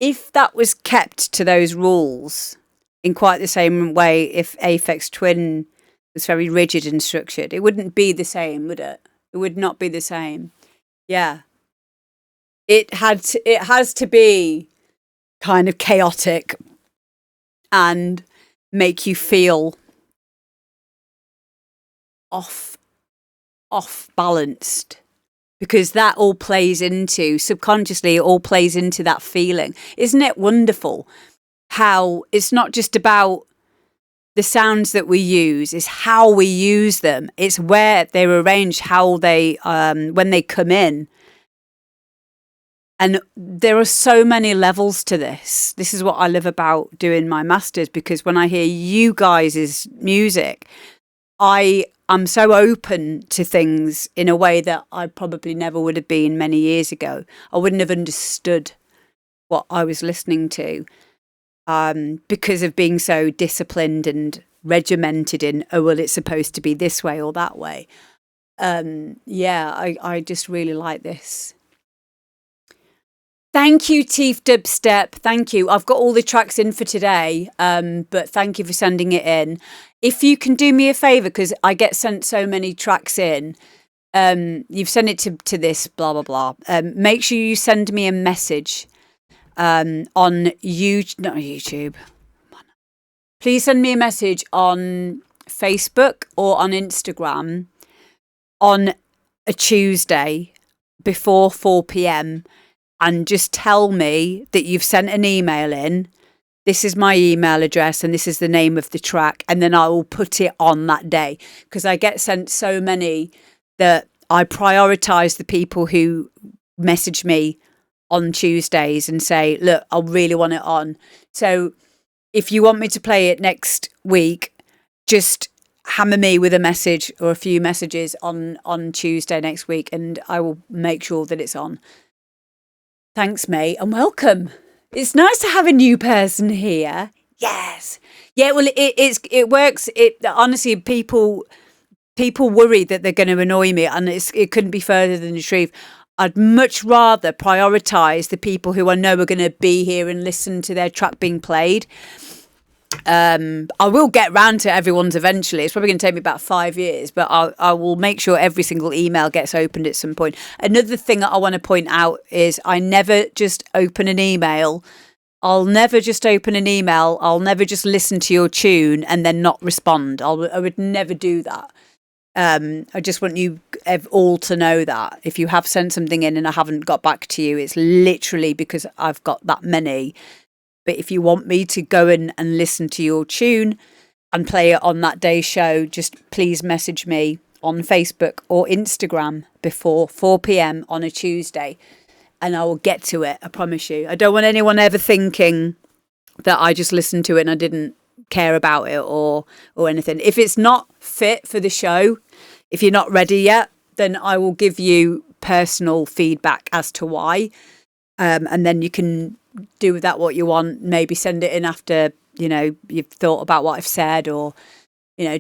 If that was kept to those rules in quite the same way, if Aphex Twin was very rigid and structured, it wouldn't be the same, would it? It would not be the same. Yeah. It has to be kind of chaotic and make you feel off balanced, because that all plays into, subconsciously, it all plays into that feeling. Isn't it wonderful how it's not just about the sounds that we use, it's how we use them. It's where they're arranged, how they, when they come in. And there are so many levels to this. This is what I love about doing my masters, because when I hear you guys' music, I'm so open to things in a way that I probably never would have been many years ago. I wouldn't have understood what I was listening to, because of being so disciplined and regimented in, oh, well, it's supposed to be this way or that way. I just really like this. Thank you, Teeth Dubstep. Thank you. I've got all the tracks in for today, but thank you for sending it in. If you can do me a favour, because I get sent so many tracks in, you've sent it to this, blah, blah, blah. Make sure you send me a message on YouTube, not YouTube. Please send me a message on Facebook or on Instagram on a Tuesday before 4 p.m, and just tell me that you've sent an email in. This is my email address and this is the name of the track, and then I will put it on that day, because I get sent so many that I prioritise the people who message me on Tuesdays and say, look, I really want it on. So if you want me to play it next week, just hammer me with a message or a few messages on Tuesday next week, and I will make sure that it's on. Thanks, mate, and welcome. It's nice to have a new person here. Yes. Yeah, well, it works. It honestly, people worry that they're going to annoy me, and it couldn't be further than the truth. I'd much rather prioritise the people who I know are going to be here and listen to their track being played. I will get round to everyone's eventually. It's probably going to take me about 5 years, but I will make sure every single email gets opened at some point. Another thing that I want to point out is I never just open an email. I'll never just open an email. I'll never just listen to your tune and then not respond. I would never do that. I just want you all to know that if you have sent something in and I haven't got back to you, it's literally because I've got that many. But if you want me to go in and listen to your tune and play it on that day's show, just please message me on Facebook or Instagram before 4 p.m. on a Tuesday, and I will get to it. I promise you. I don't want anyone ever thinking that I just listened to it and I didn't care about it or anything. If it's not fit for the show, if you're not ready yet, then I will give you personal feedback as to why, and then you can do with that what you want. Maybe send it in after, you've thought about what I've said, or,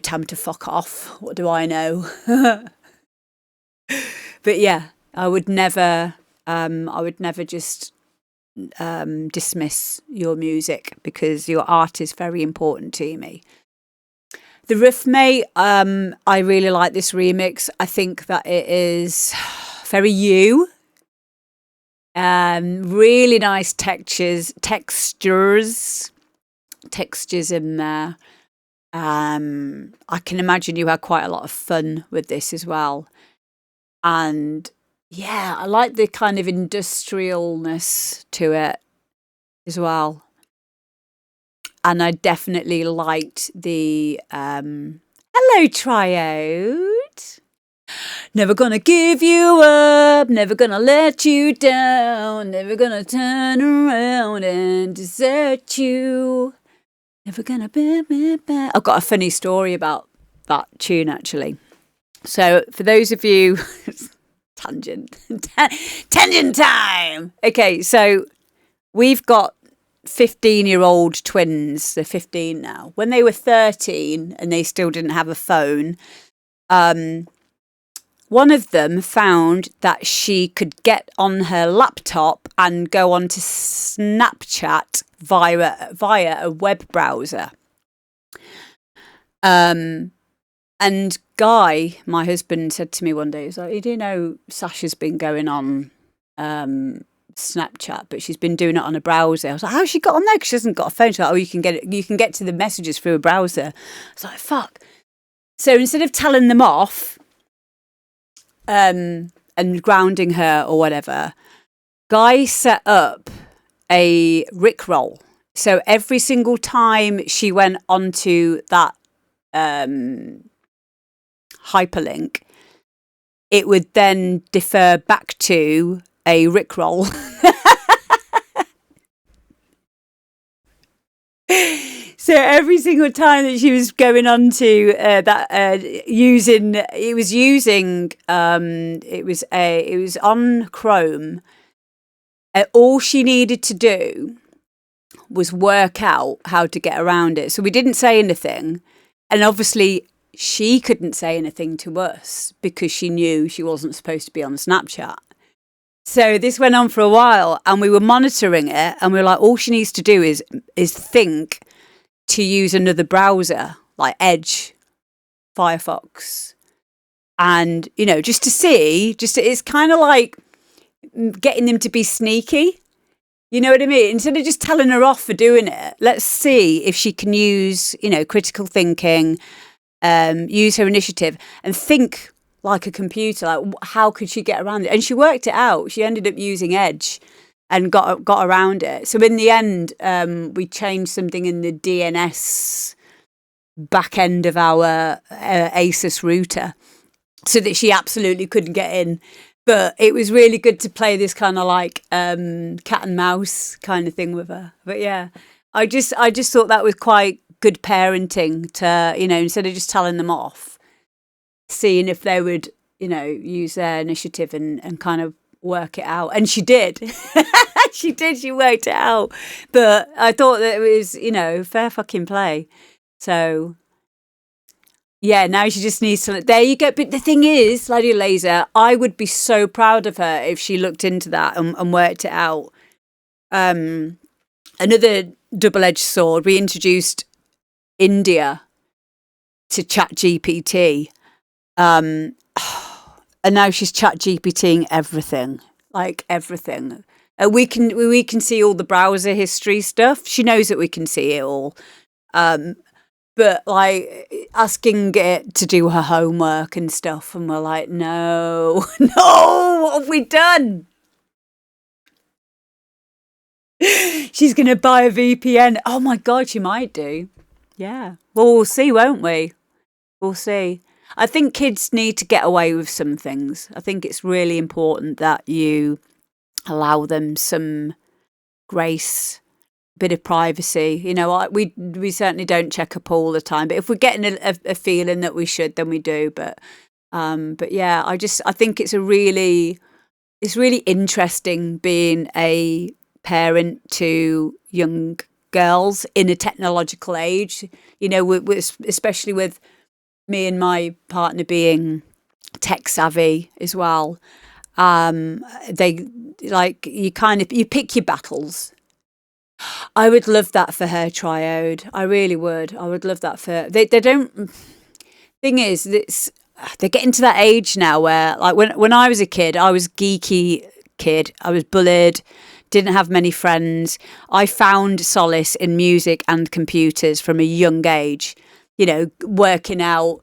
time to fuck off. What do I know? But yeah, I would never just dismiss your music, because your art is very important to me. The Ruff, mate, I really like this remix. I think that it is very you. Really nice textures in there. I can imagine you had quite a lot of fun with this as well. And yeah, I like the kind of industrialness to it as well. And I definitely liked the hello triode. Never gonna give you up, never gonna let you down, never gonna turn around and desert you. Never gonna be. I've got a funny story about that tune actually. So for those of you, tangent time. Okay, so we've got 15-year-old twins. They're 15 now. When they were 13 and they still didn't have a phone, one of them found that she could get on her laptop and go onto Snapchat via a web browser. And Guy, my husband, said to me one day, he was like, "You do know Sasha's been going on Snapchat, but she's been doing it on a browser." I was like, "How's she got on there? Because she hasn't got a phone." She's like, "Oh, you can get to the messages through a browser." I was like, "Fuck." So instead of telling them off, and grounding her or whatever, Guy set up a Rickroll. So every single time she went onto that hyperlink, it would then defer back to a Rickroll. So every single time that she was going on to it was on Chrome. All she needed to do was work out how to get around it. So we didn't say anything, and obviously she couldn't say anything to us because she knew she wasn't supposed to be on Snapchat. So this went on for a while, and we were monitoring it, and we were like, all she needs to do is think to use another browser like Edge, Firefox, and just to see, it's kind of like getting them to be sneaky. You know what I mean? Instead of just telling her off for doing it, let's see if she can use critical thinking, use her initiative, and think like a computer. Like, how could she get around it? And she worked it out. She ended up using Edge and got around it. So in the end, we changed something in the DNS back end of our ASUS router so that she absolutely couldn't get in. But it was really good to play this kind of like cat and mouse kind of thing with her. But yeah, I just thought that was quite good parenting to, instead of just telling them off, seeing if they would, use their initiative and kind of work it out. And she did. She worked it out. But I thought that it was, fair fucking play. So yeah, now she just needs to, there you go. But the thing is, Lady Laser, I would be so proud of her if she looked into that and worked it out. Another double-edged sword, we introduced India to ChatGPT. And now she's ChatGPTing everything, like everything. We can see all the browser history stuff. She knows that we can see it all. But like asking it to do her homework and stuff, and we're like, no, what have we done? She's going to buy a VPN. Oh my God, she might do. Yeah. Well, we'll see, won't we? We'll see. I think kids need to get away with some things. I think it's really important that you allow them some grace, bit of privacy. We certainly don't check up all the time, but if we're getting a feeling that we should, then we do. But yeah, I think it's really interesting being a parent to young girls in a technological age. Especially with me and my partner being tech savvy as well. They like you pick your battles. I would love that for her triode. I really would. I would love that for her. They don't. Thing is, they're getting to that age now where, like, when I was a kid, I was geeky kid. I was bullied. Didn't have many friends. I found solace in music and computers from a young age. Working out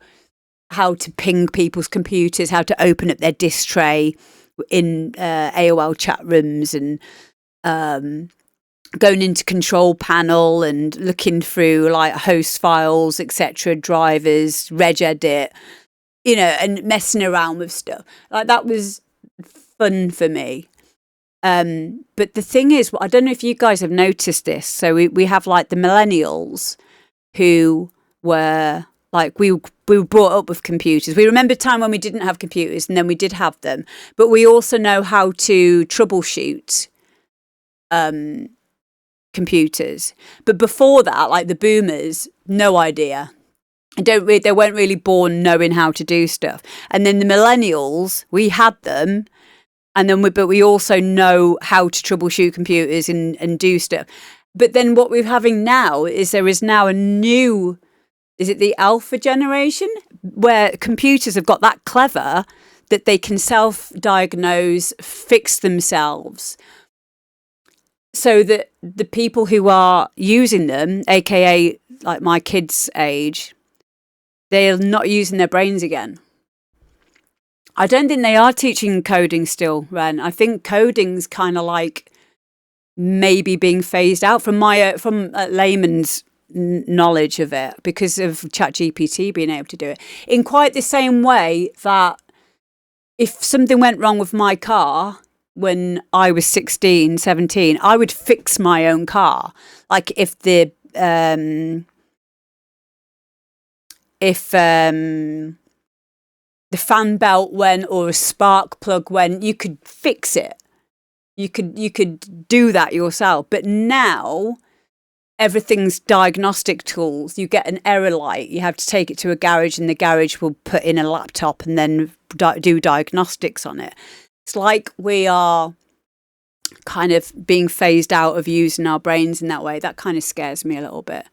how to ping people's computers, how to open up their disk tray in AOL chat rooms, and going into control panel and looking through like host files, etc., drivers, regedit, you know, and messing around with stuff. Like that was fun for me. But the thing is, I don't know if you guys have noticed this. So we have like the millennials who were like, we were brought up with computers. We remember a time when we didn't have computers, and then we did have them. But we also know how to troubleshoot computers. But before that, like the boomers, no idea. They weren't really born knowing how to do stuff. And then the millennials, we had them. And then but we also know how to troubleshoot computers and do stuff. But then what we're having now is there is now a new, is it the alpha generation, where computers have got that clever that they can self-diagnose, fix themselves, so that the people who are using them, aka like my kids' age, they're not using their brains again. I don't think they are teaching coding still, Ren. I think coding's kind of like maybe being phased out from my layman's knowledge of it, because of ChatGPT being able to do it in quite the same way that if something went wrong with my car when I was 16, 17, I would fix my own car. Like if the fan belt went or a spark plug went, you could fix it. You could do that yourself. But now everything's diagnostic tools. You get an error light, you have to take it to a garage, and the garage will put in a laptop and then do diagnostics on it. It's like we are kind of being phased out of using our brains in that way. That kind of scares me a little bit.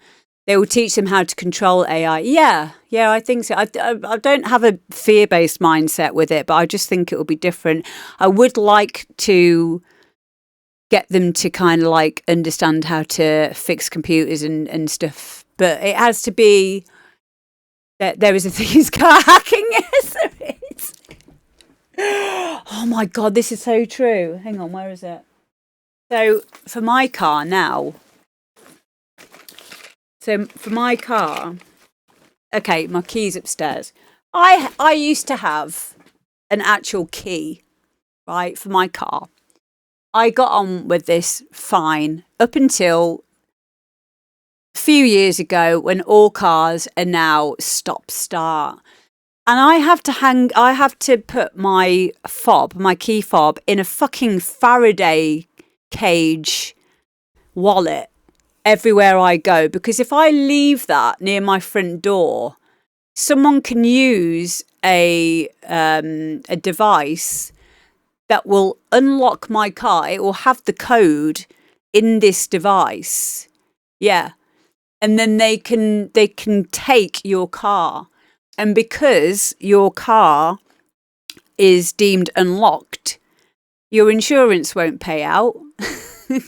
They will teach them how to control AI. Yeah, I think so. I don't have a fear-based mindset with it, but I just think it will be different. I would like to get them to kind of like understand how to fix computers and stuff, but it has to be that there is a thing is car hacking. Yes, there is. Oh my God, this is so true. Hang on, where is it? So for my car now, okay, my key's upstairs. I used to have an actual key, right, for my car. I got on with this fine up until a few years ago, when all cars are now stop-start. And I have to put my key fob, in a fucking Faraday cage wallet everywhere I go, because if I leave that near my front door, someone can use a device that will unlock my car. It will have the code in this device. Yeah. And then they can take your car. And because your car is deemed unlocked, your insurance won't pay out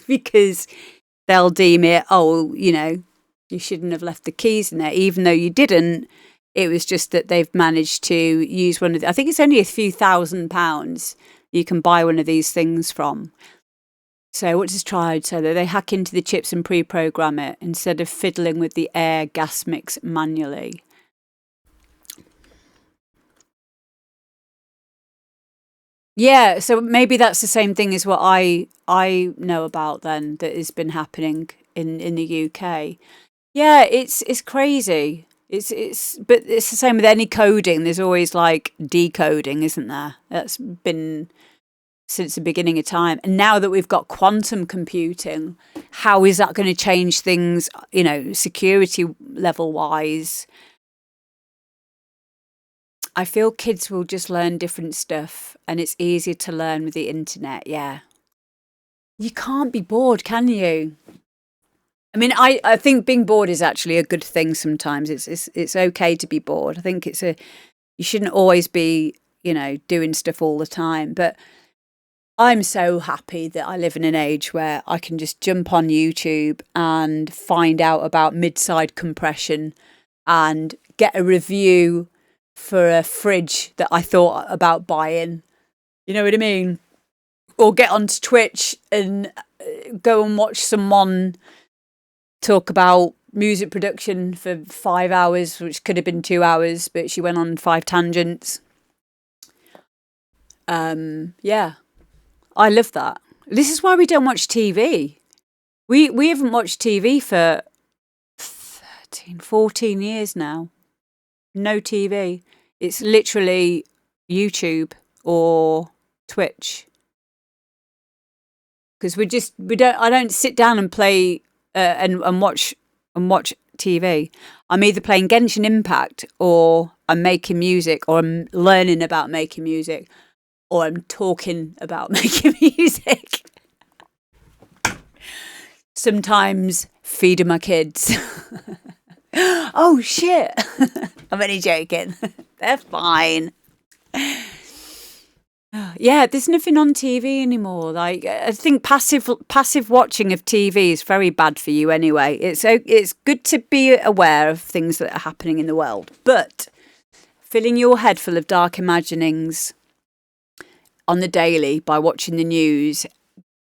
because they'll deem it, oh, you know, you shouldn't have left the keys in there, even though you didn't. It was just that they've managed to use one of I think it's only a few £1,000s you can buy one of these things from. So what is tried? So that they hack into the chips and pre-program it instead of fiddling with the air gas mix manually. Yeah, so maybe that's the same thing as what I know about then, that has been happening in the UK. Yeah, it's crazy. But it's the same with any coding. There's always like decoding, isn't there? That's been since the beginning of time. And now that we've got quantum computing, how is that going to change things, you know, security level wise? I feel kids will just learn different stuff, and it's easier to learn with the internet. Yeah. You can't be bored, can you? I mean, I think being bored is actually a good thing sometimes. It's okay to be bored. I think you shouldn't always be, you know, doing stuff all the time. But I'm so happy that I live in an age where I can just jump on YouTube and find out about mid-side compression and get a review for a fridge that I thought about buying. You know what I mean? or get onto Twitch and go and watch someone talk about music production for 5 hours, which could have been 2 hours, but she went on 5 tangents. Yeah, I love that. This is why we don't watch TV. We haven't watched TV for 13, 14 years now. No TV. It's literally YouTube or Twitch. Because I don't sit down and play and watch TV. I'm either playing Genshin Impact, or I'm making music, or I'm learning about making music, or I'm talking about making music. Sometimes feeding my kids. Oh shit. I'm only joking. They're fine. Yeah, there's nothing on TV anymore. Like, I think passive watching of TV is very bad for you anyway. It's good to be aware of things that are happening in the world, but filling your head full of dark imaginings on the daily by watching the news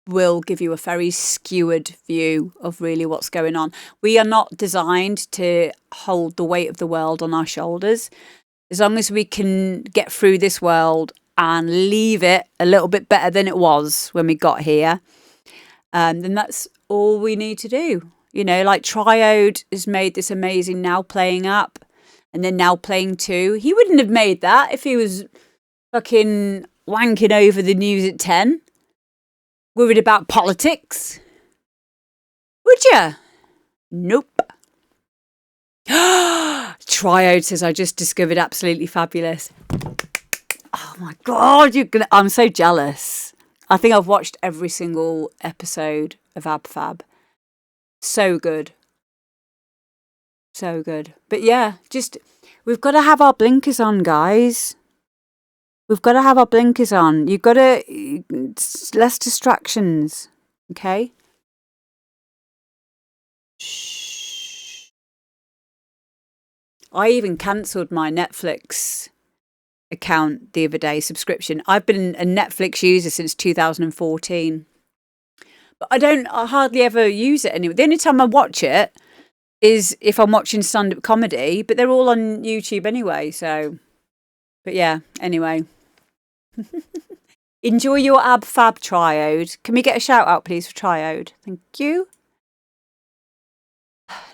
will give you a very skewed view of really what's going on. We are not designed to hold the weight of the world on our shoulders. As long as we can get through this world and leave it a little bit better than it was when we got here, then that's all we need to do. You know, like Triode has made this amazing Now Playing app, and then Now Playing 2. He wouldn't have made that if he was fucking wanking over the news at 10. Worried about politics? Would you? Nope. Triode says, I just discovered Absolutely Fabulous. Oh my God, I'm so jealous. I think I've watched every single episode of AbFab. So good. So good. But yeah, we've got to have our blinkers on, guys. We've got to have our blinkers on. You've got to... less distractions. Okay? Shh. I even cancelled my Netflix account the other day, subscription. I've been a Netflix user since 2014. But I hardly ever use it anyway. The only time I watch it is if I'm watching stand-up comedy, but they're all on YouTube anyway, so... But yeah, anyway. Enjoy your AbFab Triode. Can we get a shout out, please, for Triode? Thank you.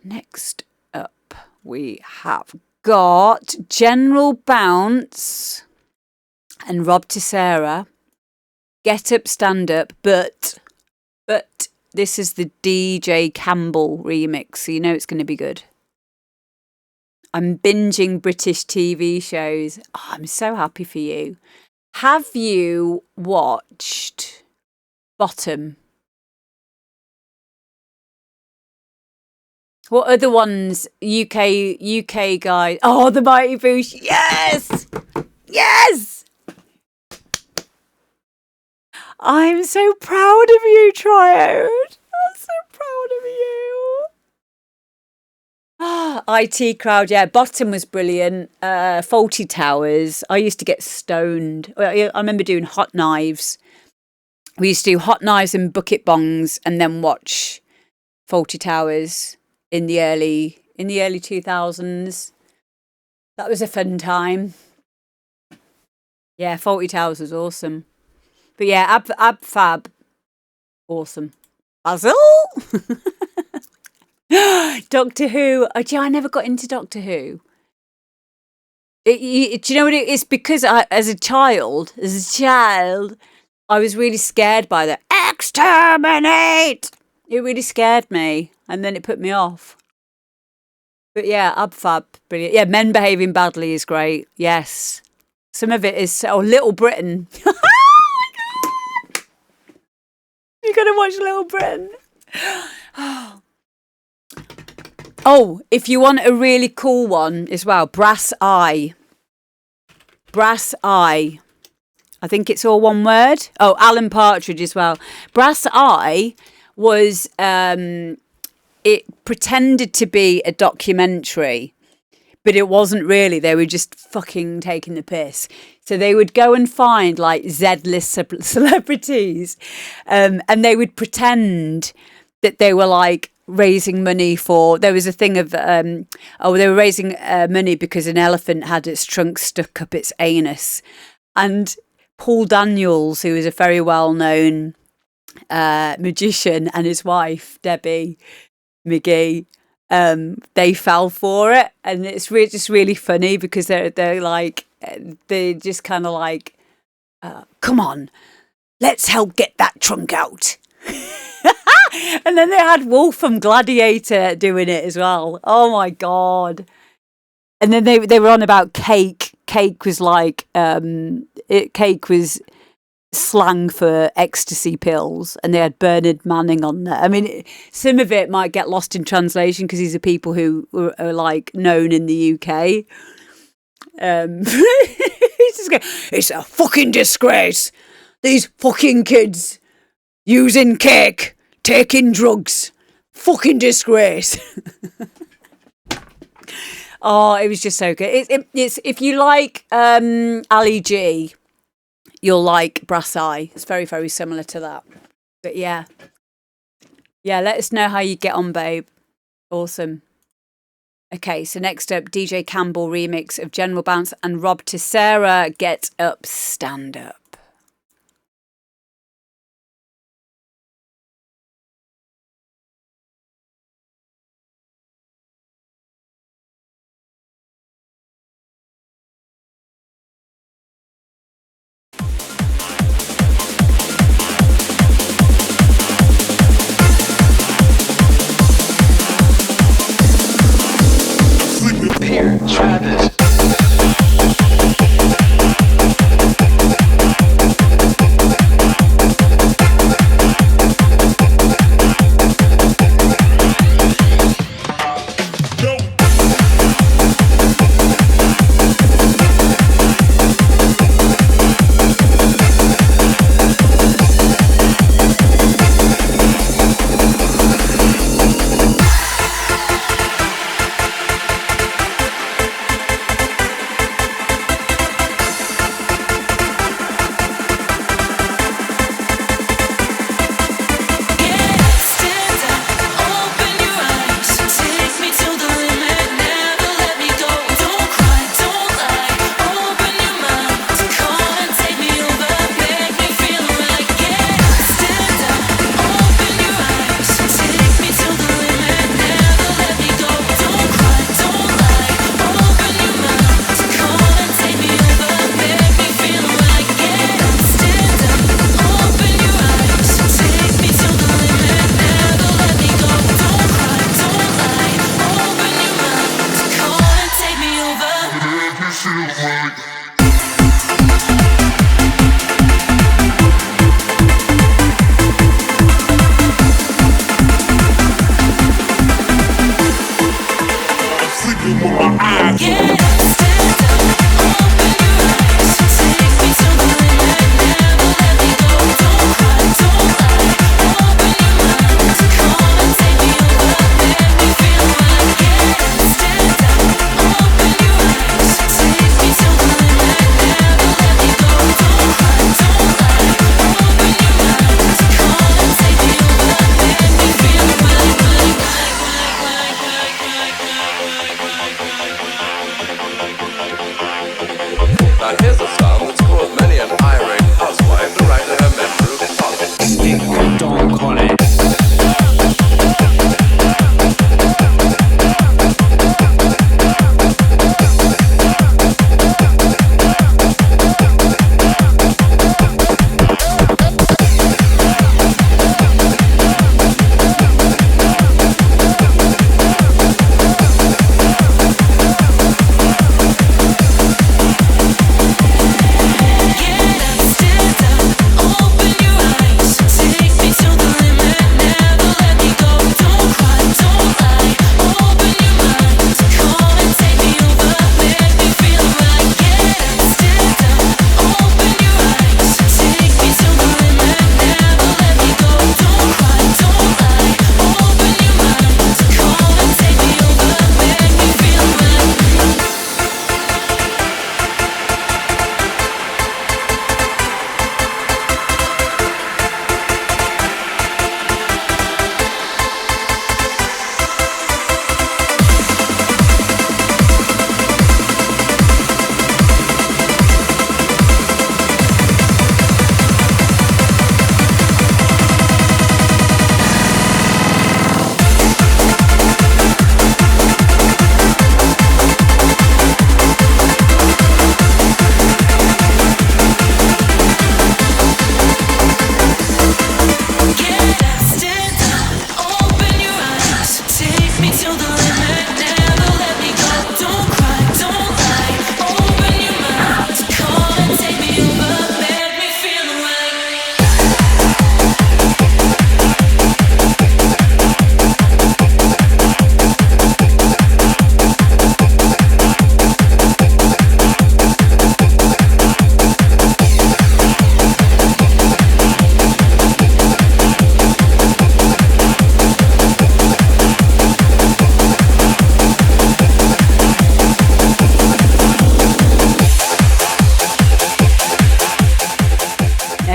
Next up, we have got General Bounce and Rob Tissera. Get Up, Stand Up, but this is the DJ Kambel remix, so you know it's going to be good. I'm binging British TV shows. Oh, I'm so happy for you. Have you watched Bottom? What other ones? UK guys. Oh, The Mighty Boosh. Yes! Yes! I'm so proud of you, Triode. I'm so proud of you. IT Crowd, yeah. Bottom was brilliant. Faulty Towers. I used to get stoned. I remember doing Hot Knives. We used to do Hot Knives and Bucket Bongs, and then watch Faulty Towers in the early 2000s. That was a fun time. Yeah, Faulty Towers was awesome. But yeah, AbFab, awesome. Basil. Doctor Who. Oh, I never got into Doctor Who. Do you know what it is? Because as a child, I was really scared by the exterminate. It really scared me, and then it put me off. But yeah, AbFab, brilliant. Yeah, Men Behaving Badly is great. Yes, some of it is. Oh, Little Britain. Oh my God! You gotta watch Little Britain. Oh, if you want a really cool one as well, Brass Eye. Brass Eye. I think it's all one word. Oh, Alan Partridge as well. Brass Eye was, it pretended to be a documentary, but it wasn't really. They were just fucking taking the piss. So they would go and find like Z-list celebrities, and they would pretend that they were like raising money for. There was a thing of they were raising money because an elephant had its trunk stuck up its anus, and Paul Daniels, who is a very well-known magician, and his wife Debbie McGee, they fell for it, and it's just really funny because they're like they just kind of like, come on, let's help get that trunk out. And then they had Wolf from Gladiator doing it as well. Oh my god! And then they were on about cake. Cake was like cake was slang for ecstasy pills, and they had Bernard Manning on there. I mean, some of it might get lost in translation because these are people who are like known in the UK. It's a fucking disgrace. These fucking kids using cake, taking drugs. Fucking disgrace. Oh, it was just so good. It's if you like Ali G, you'll like Brass Eye. It's very, very similar to that. But yeah. Yeah, let us know how you get on, babe. Awesome. Okay, so next up, DJ Kambel remix of General Bounce and Rob Tissera, Get Up, Stand Up. Here, try this.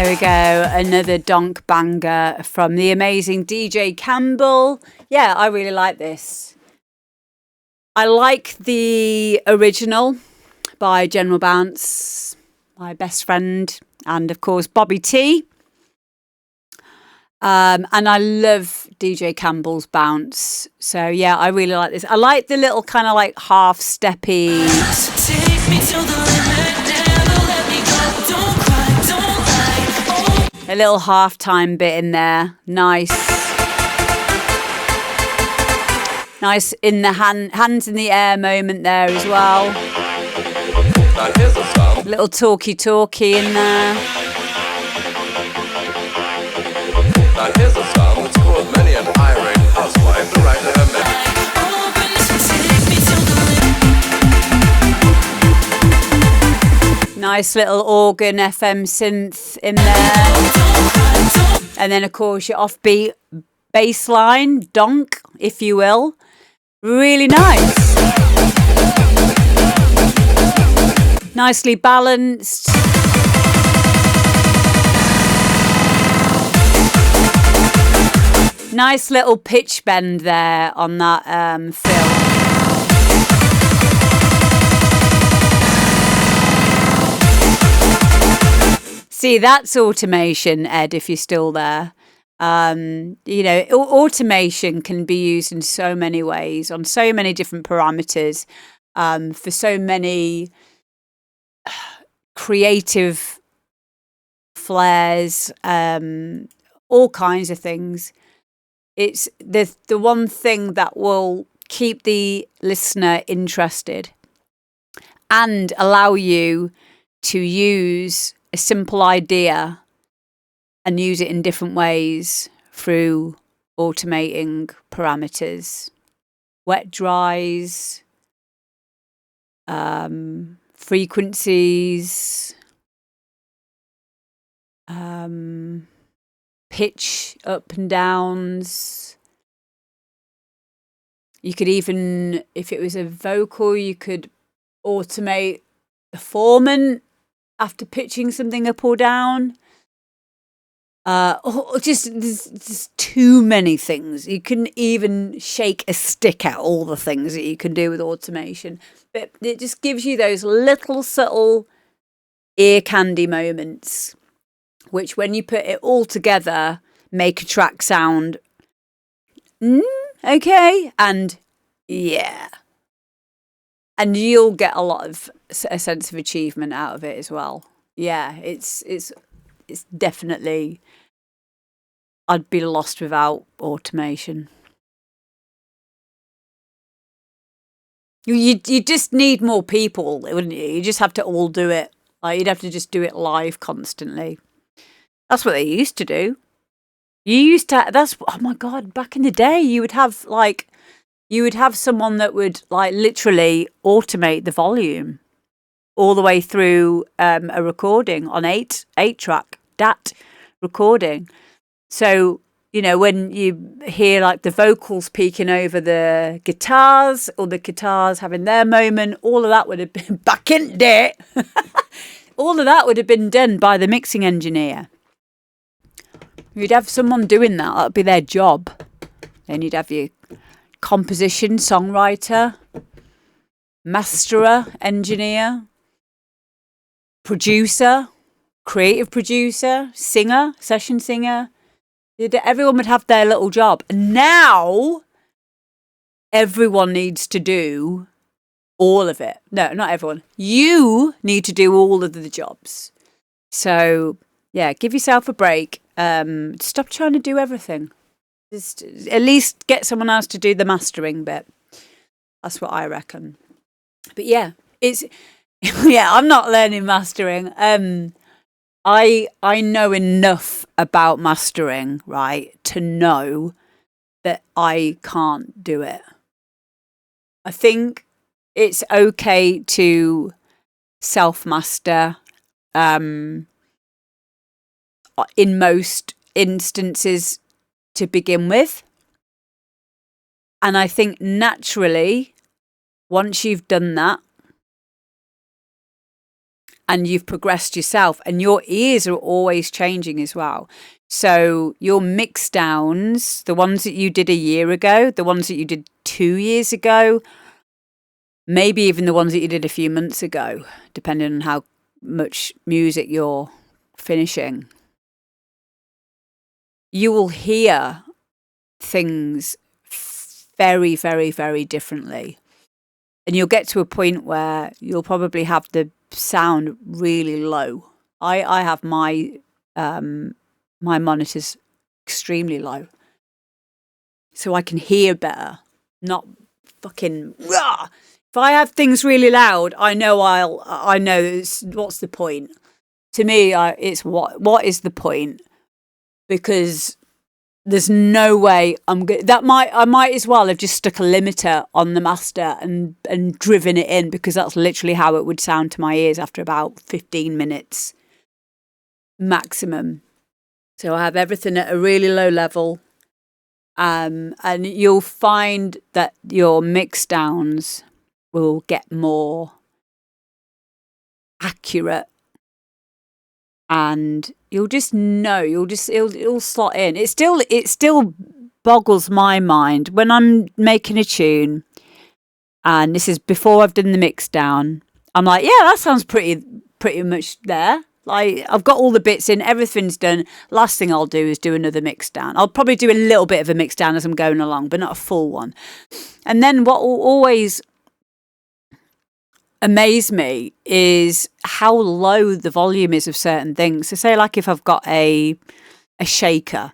There we go. Another donk banger from the amazing DJ Kambel. Yeah, I really like this. I like the original by General Bounce, my best friend, and of course Bobby T. And I love DJ Campbell's bounce. So yeah, I really like this. I like the little kind of like half steppy. Take me to the limit, never let me go. Don't cry, don't lie. Oh. A little halftime bit in there. Nice. Nice in the hands in the air moment there as well. Now here's a song. Little talky in there. Now here's a song that's caused many an irate housewife to write to her man. Nice little organ FM synth in there. And then of course your offbeat bass line, donk, if you will. Really nice. Nicely balanced. Nice little pitch bend there on that fill. See, that's automation, Ed, if you're still there. Automation can be used in so many ways, on so many different parameters, for so many creative flares, all kinds of things. It's the one thing that will keep the listener interested and allow you to use a simple idea and use it in different ways through automating parameters, wet dries, frequencies, pitch up and downs. You could even, if it was a vocal, you could automate the formant after pitching something up or down. There's too many things. You couldn't even shake a stick at all the things that you can do with automation. But it just gives you those little subtle ear candy moments, which when you put it all together, make a track sound okay, and yeah. And you'll get a lot of a sense of achievement out of it as well. Yeah, it's definitely, I'd be lost without automation. You just need more people, wouldn't you? You just have to all do it. Like, you'd have to just do it live constantly. That's what they used to do. You used to, oh my God, back in the day, you would have someone that would like literally automate the volume all the way through a recording on 8-track DAT recording. So, when you hear like the vocals peeking over the guitars or the guitars having their moment, all of that would have been back in there. All of that would have been done by the mixing engineer. You'd have someone doing that. That would be their job. Then you'd have your composition, songwriter, masterer, engineer, producer, creative producer, singer, session singer. Everyone would have their little job. And now everyone needs to do all of it. No, not everyone. You need to do all of the jobs. So, yeah, give yourself a break. Stop trying to do everything. Just at least get someone else to do the mastering bit. That's what I reckon. But yeah, I'm not learning mastering. I know enough about mastering, right, to know that I can't do it. I think it's okay to self-master in most instances to begin with. And I think naturally, once you've done that, and you've progressed yourself, and your ears are always changing as well. So your mix downs, the ones that you did a year ago, the ones that you did 2 years ago, maybe even the ones that you did a few months ago, depending on how much music you're finishing, you will hear things very, very, very differently. And you'll get to a point where you'll probably have the sound really low. I have my my monitors extremely low, so I can hear better. Not fucking rah. If I have things really loud, I know what's the point? To me, it's what is the point? Because there's no way I might as well have just stuck a limiter on the master and driven it in, because that's literally how it would sound to my ears after about 15 minutes maximum. So I have everything at a really low level, and you'll find that your mix downs will get more accurate, and you'll just know, it'll slot in. It still boggles my mind when I'm making a tune, and this is before I've done the mix down. I'm like, yeah, that sounds pretty much there. Like, I've got all the bits in, everything's done. Last thing I'll do is do another mix down. I'll probably do a little bit of a mix down as I'm going along, but not a full one. And then what will always amaze me is how low the volume is of certain things. So say like if I've got a shaker,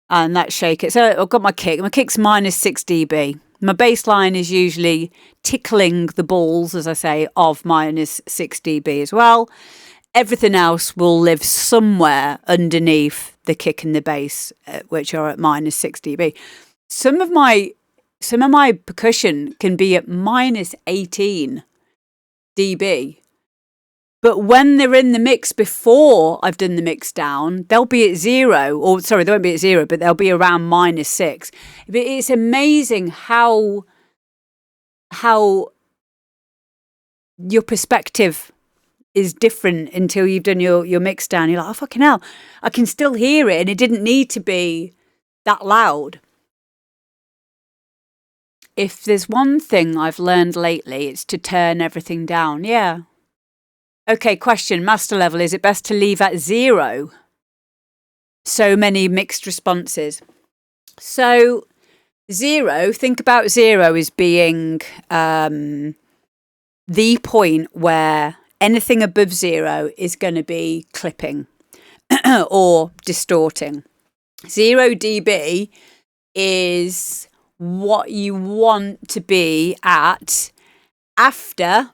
and that shaker, so I've got my kick's minus 6 dB. My bass line is usually tickling the balls, as I say, of minus 6 dB as well. Everything else will live somewhere underneath the kick and the bass, which are at minus 6 dB. Some of my percussion can be at minus 18 dB. But when they're in the mix before I've done the mix down, they'll be at 0. Or sorry, they won't be at 0, but they'll be around minus 6. But it's amazing how your perspective is different until you've done your mix down. You're like, oh, fucking hell, I can still hear it, and it didn't need to be that loud. If there's one thing I've learned lately, it's to turn everything down. Yeah. Okay, question, master level, is it best to leave at 0? So many mixed responses. So 0, think about 0 as being the point where anything above 0 is going to be clipping or distorting. 0 dB is what you want to be at after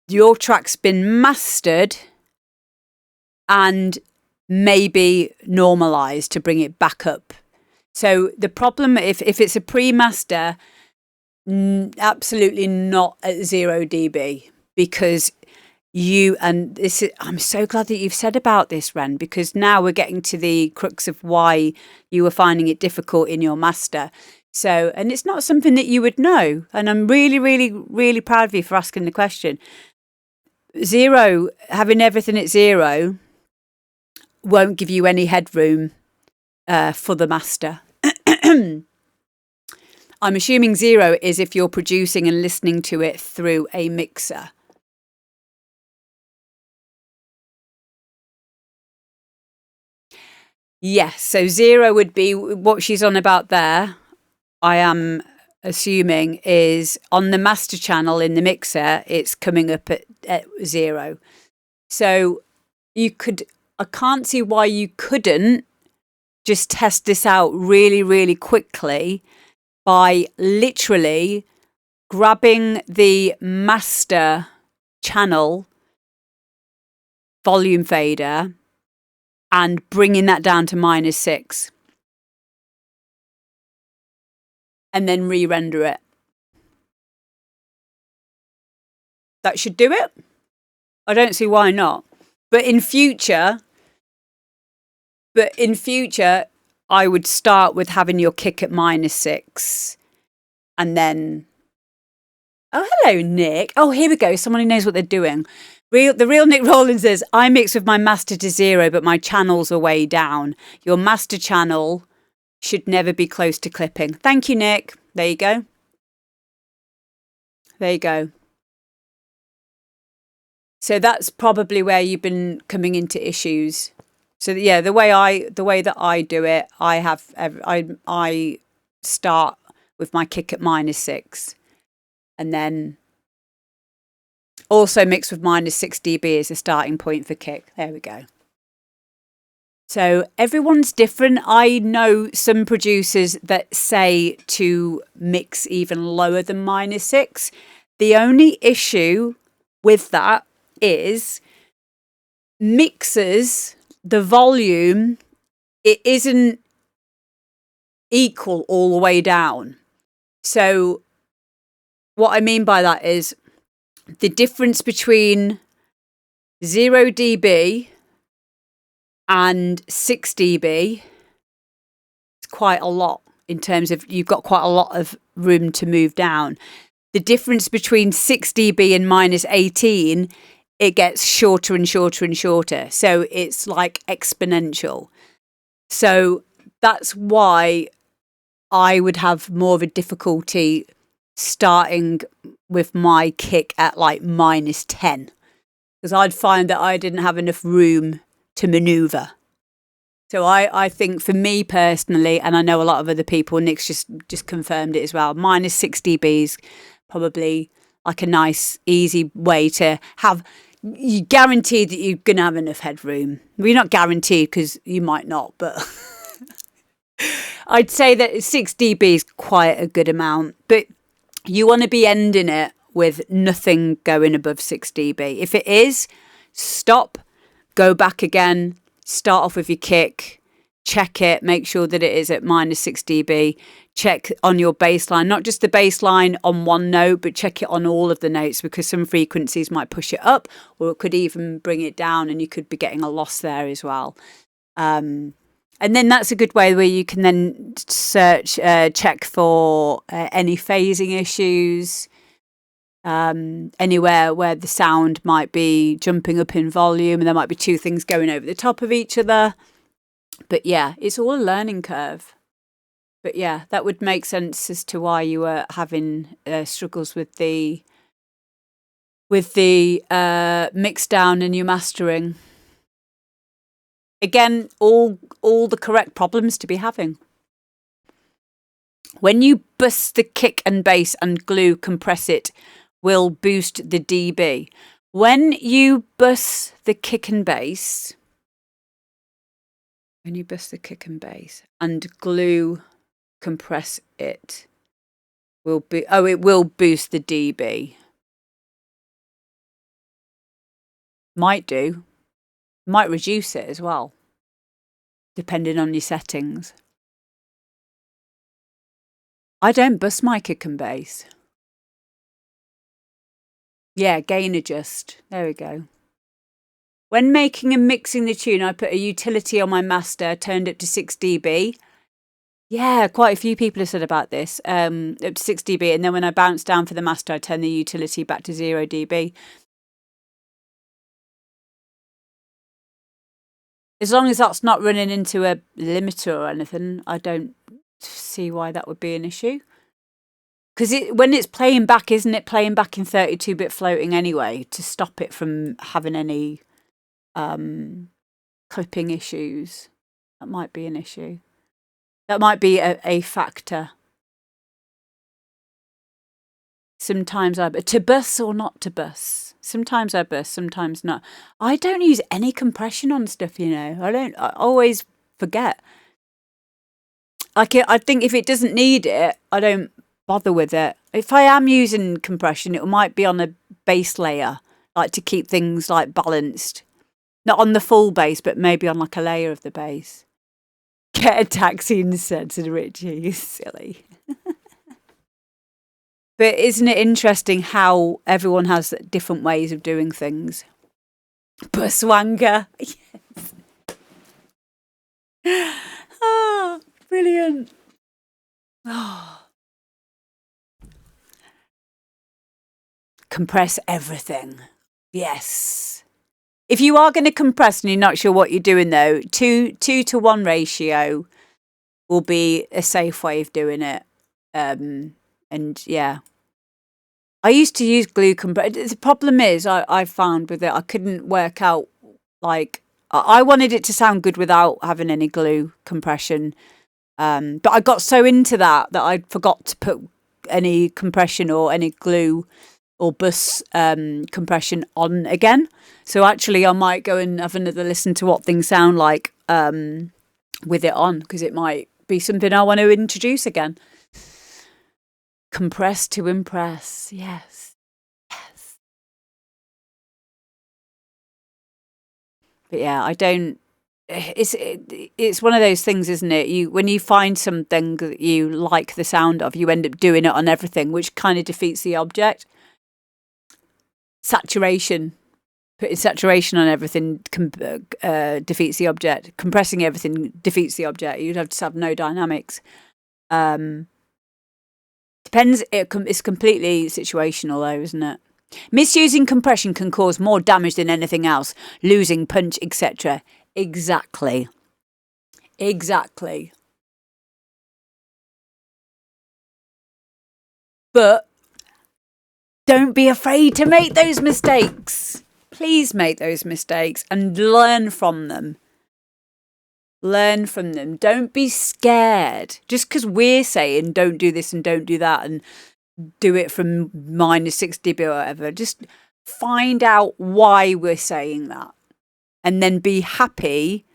your track's been mastered and maybe normalized to bring it back up. So the problem, if it's a pre-master, absolutely not at 0 dB. Because I'm so glad that you've said about this, Ren, because now we're getting to the crux of why you were finding it difficult in your master. So, and it's not something that you would know. And I'm really, really, really proud of you for asking the question. 0, having everything at 0 won't give you any headroom for the master. I'm assuming 0 is if you're producing and listening to it through a mixer. Yes, so 0 would be what she's on about there. I am assuming is on the master channel in the mixer, it's coming up at 0. So I can't see why you couldn't just test this out really, really quickly by literally grabbing the master channel volume fader and bringing that down to minus 6. And then re-render it. That should do it. I don't see why not. But in future, I would start with having your kick at minus 6 and then Oh, hello, Nick. Oh, here we go. Someone who knows what they're doing. The real Nick Rowland says, I mix with my master to 0, but my channels are way down. Your master channel should never be close to clipping. Thank you, Nick. There you go. There you go. So that's probably where you've been coming into issues. So yeah, the way that I do it, I start with my kick at -6, and then also mix with -6 dB as a starting point for kick. There we go. So everyone's different. I know some producers that say to mix even lower than -6. The only issue with that is mixers, the volume, it isn't equal all the way down. So what I mean by that is the difference between 0 dB and 6 dB is quite a lot in terms of you've got quite a lot of room to move down. The difference between 6 dB and -18, it gets shorter and shorter and shorter. So it's like exponential. So that's why I would have more of a difficulty starting with my kick at like -10, because I'd find that I didn't have enough room to maneuver. So I think for me personally, and I know a lot of other people, Nick's just confirmed it as well, -6 dB is probably like a nice, easy way to have. You guaranteed that you're going to have enough headroom. Well, you're not guaranteed because you might not, but I'd say that 6 dB is quite a good amount. But you want to be ending it with nothing going above 6 dB. If it is, stop, go back again, start off with your kick, check it, make sure that it is at -6 dB. Check on your bass line, not just the bass line on one note, but check it on all of the notes, because some frequencies might push it up, or it could even bring it down, and you could be getting a loss there as well. And then that's a good way where you can then check for any phasing issues, anywhere where the sound might be jumping up in volume, and there might be two things going over the top of each other. But yeah, it's all a learning curve. But yeah, that would make sense as to why you were having struggles with the mix down and your mastering. Again, all the correct problems to be having. When you bust the kick and bass and glue compress it, will boost the dB. When you bust the kick and bass, and glue compress it, it will boost the dB. Might do. Might reduce it as well, depending on your settings. I don't bust my kick and bass. Yeah, gain adjust. There we go. When making and mixing the tune, I put a utility on my master, turned up to 6 dB. Yeah, quite a few people have said about this. Up to 6 dB, and then when I bounce down for the master, I turn the utility back to 0 dB. As long as that's not running into a limiter or anything, I don't see why that would be an issue. Because when it's playing back, isn't it playing back in 32-bit floating anyway, to stop it from having any clipping issues? That might be an issue. That might be a factor. Sometimes to bus or not to bus. Sometimes I bus, sometimes not. I don't use any compression on stuff, you know. I always forget. Like, I think if it doesn't need it, I don't bother with it. If I am using compression, it might be on a bass layer, like to keep things like balanced. Not on the full bass, but maybe on like a layer of the bass. Get a taxi instead, said Richie. You silly. But isn't it interesting how everyone has different ways of doing things? Buswanger. Yes. Oh, brilliant. Oh. compress everything. Yes. If you are going to compress and you're not sure what you're doing, though, 2-to-1 ratio will be a safe way of doing it. And yeah, I used to use glue compress. The problem is, I found with it, I couldn't work out, like, I wanted it to sound good without having any glue compression. But I got so into that I forgot to put any compression or any glue or bus compression on again. So actually I might go and have another listen to what things sound like with it on, because it might be something I want to introduce again. Compress to impress. Yes. Yes. But yeah, I don't. It's one of those things, isn't it? When you find something that you like the sound of, you end up doing it on everything, which kind of defeats the object. Saturation. Putting saturation on everything defeats the object. Compressing everything defeats the object. You'd have to have no dynamics. Depends. It's completely situational, though, isn't it? Misusing compression can cause more damage than anything else. Losing punch, etc. Exactly. But don't be afraid to make those mistakes. Please make those mistakes and learn from them. Learn from them. Don't be scared. Just because we're saying don't do this and don't do that and do it from -6 dB or whatever, just find out why we're saying that. And then be happy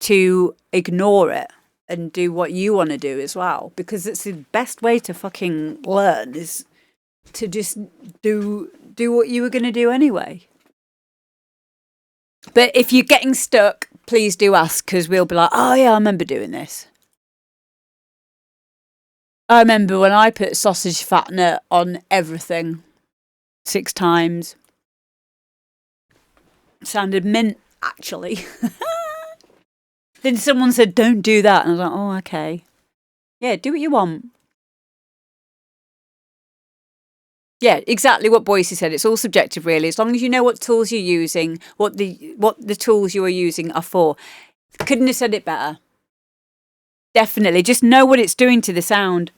to ignore it and do what you want to do as well. Because it's the best way to fucking learn, is to just do what you were going to do anyway. But if you're getting stuck, please do ask, because we'll be like, oh yeah, I remember doing this. I remember when I put sausage fattener on everything 6 times. Sounded mint, actually. Then someone said, don't do that. And I was like, oh, okay. Yeah, do what you want. Yeah, exactly what Boise said. It's all subjective, really. As long as you know what tools you're using, what the tools you are using are for. Couldn't have said it better. Definitely. Just know what it's doing to the sound.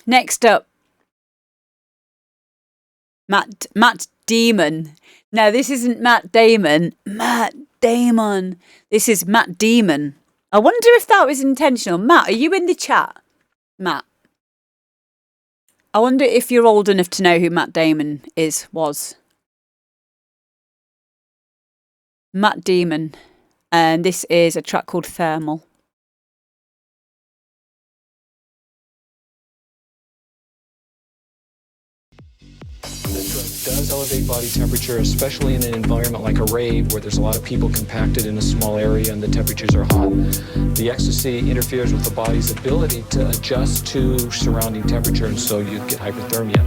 Next up, Matt Damon. No, this isn't Matt Damon. Matt Damon. This is Matt Damon. I wonder if that was intentional. Matt, are you in the chat? Matt. I wonder if you're old enough to know who Matt Damon was. Matt Damon. And this is a track called Thermal. This drug does elevate body temperature, especially in an environment like a rave where there's a lot of people compacted in a small area and the temperatures are hot. The ecstasy interferes with the body's ability to adjust to surrounding temperature, and so you get hyperthermia.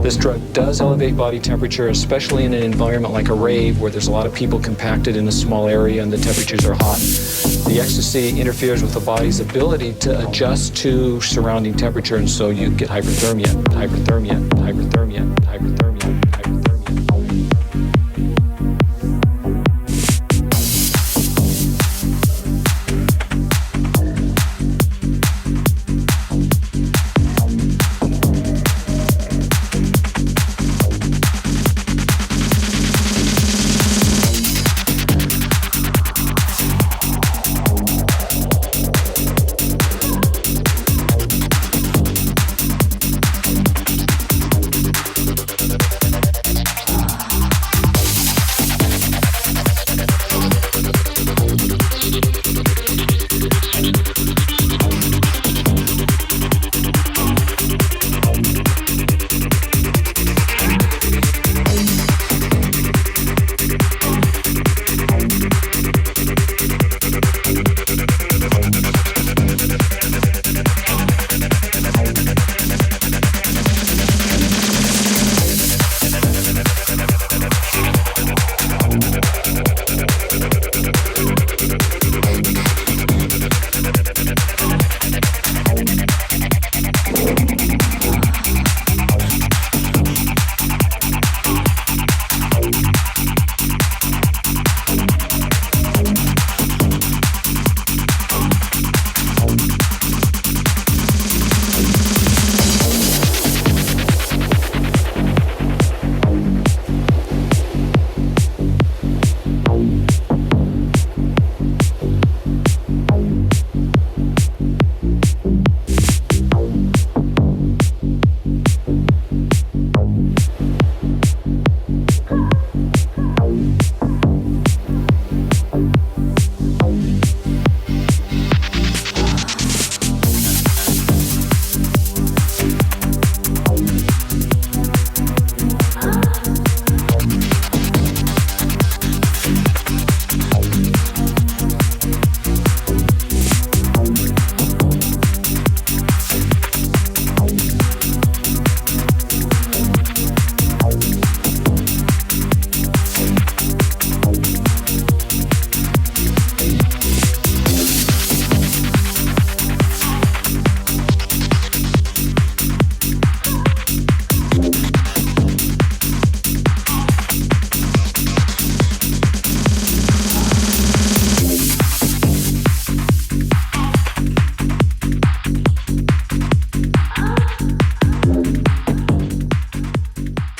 This drug does elevate body temperature, especially in an environment like a rave where there's a lot of people compacted in a small area and the temperatures are hot. The ecstasy interferes with the body's ability to adjust to surrounding temperature, and so you get hyperthermia, hyperthermia, hyperthermia, hyperthermia, hyperthermia.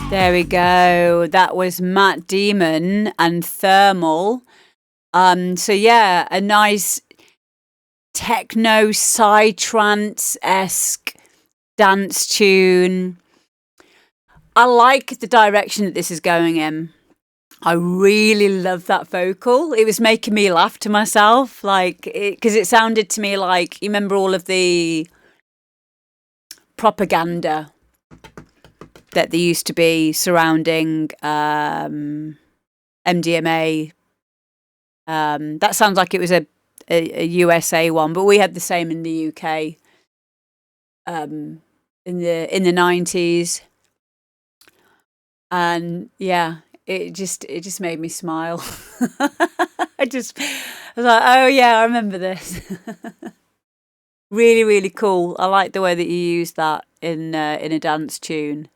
There we go. That was Matt Damon and Thermal. So yeah, a nice techno psytrance-esque dance tune. I like the direction that this is going in. I really love that vocal. It was making me laugh to myself, like, because it sounded to me like, you remember all of the propaganda that there used to be surrounding MDMA. That sounds like it was a USA one, but we had the same in the UK in the 90s. And yeah, it just made me smile. I was like, oh yeah, I remember this. Really, really cool. I like the way that you used that in a dance tune.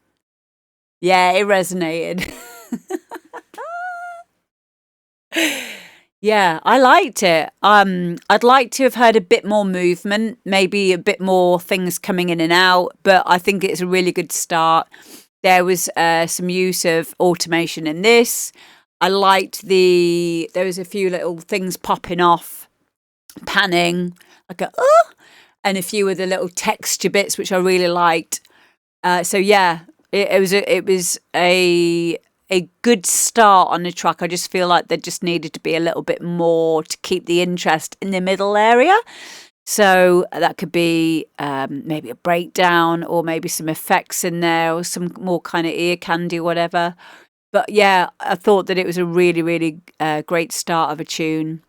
Yeah, it resonated. Yeah, I liked it. I'd like to have heard a bit more movement, maybe a bit more things coming in and out, but I think it's a really good start. There was some use of automation in this. I liked there was a few little things popping off, panning, like and a few of the little texture bits, which I really liked. So yeah, it was a good start on the track. I just feel like there just needed to be a little bit more to keep the interest in the middle area. So that could be maybe a breakdown or maybe some effects in there or some more kind of ear candy or whatever. But yeah, I thought that it was a really, really great start of a tune.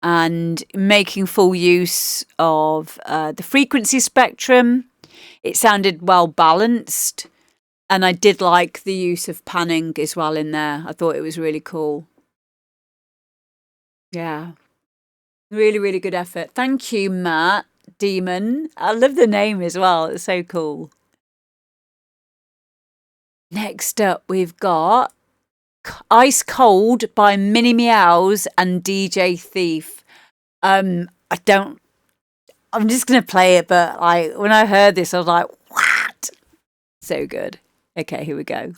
And making full use of the frequency spectrum. It sounded well balanced. And I did like the use of panning as well in there. I thought it was really cool. Yeah. Really, really good effort. Thank you, Matt Demon. I love the name as well. It's so cool. Next up, we've got Ice Cold by Mini Meowz and DJ Thief. I'm just gonna play it, but like when I heard this, I was like, what? So good. Okay, here we go.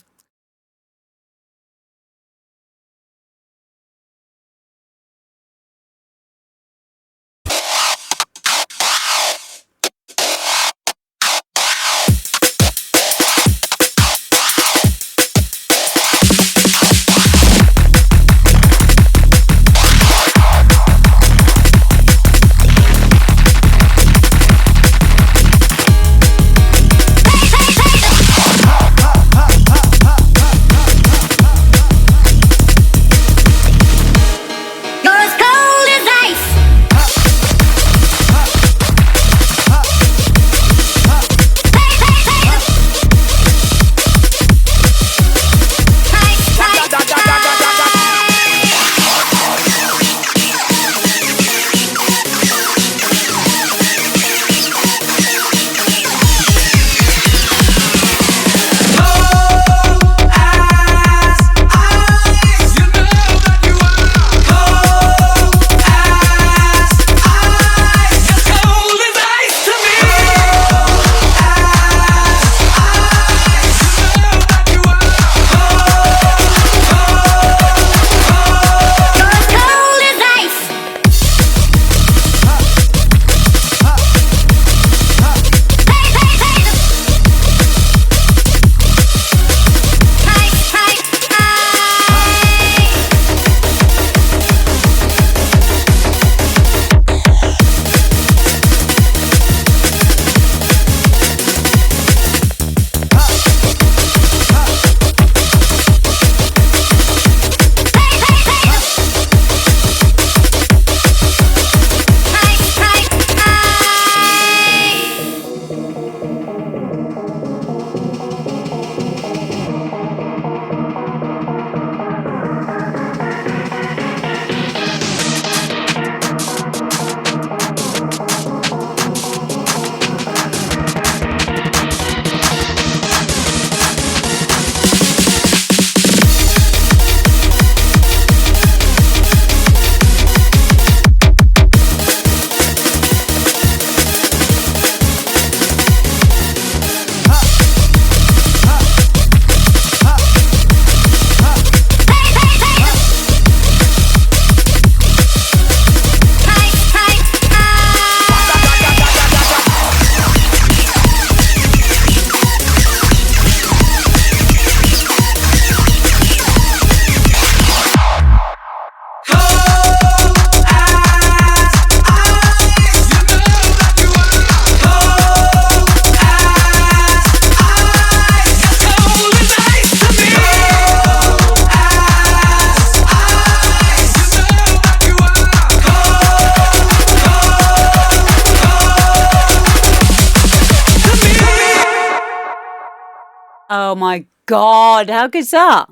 Oh my God, how good's that?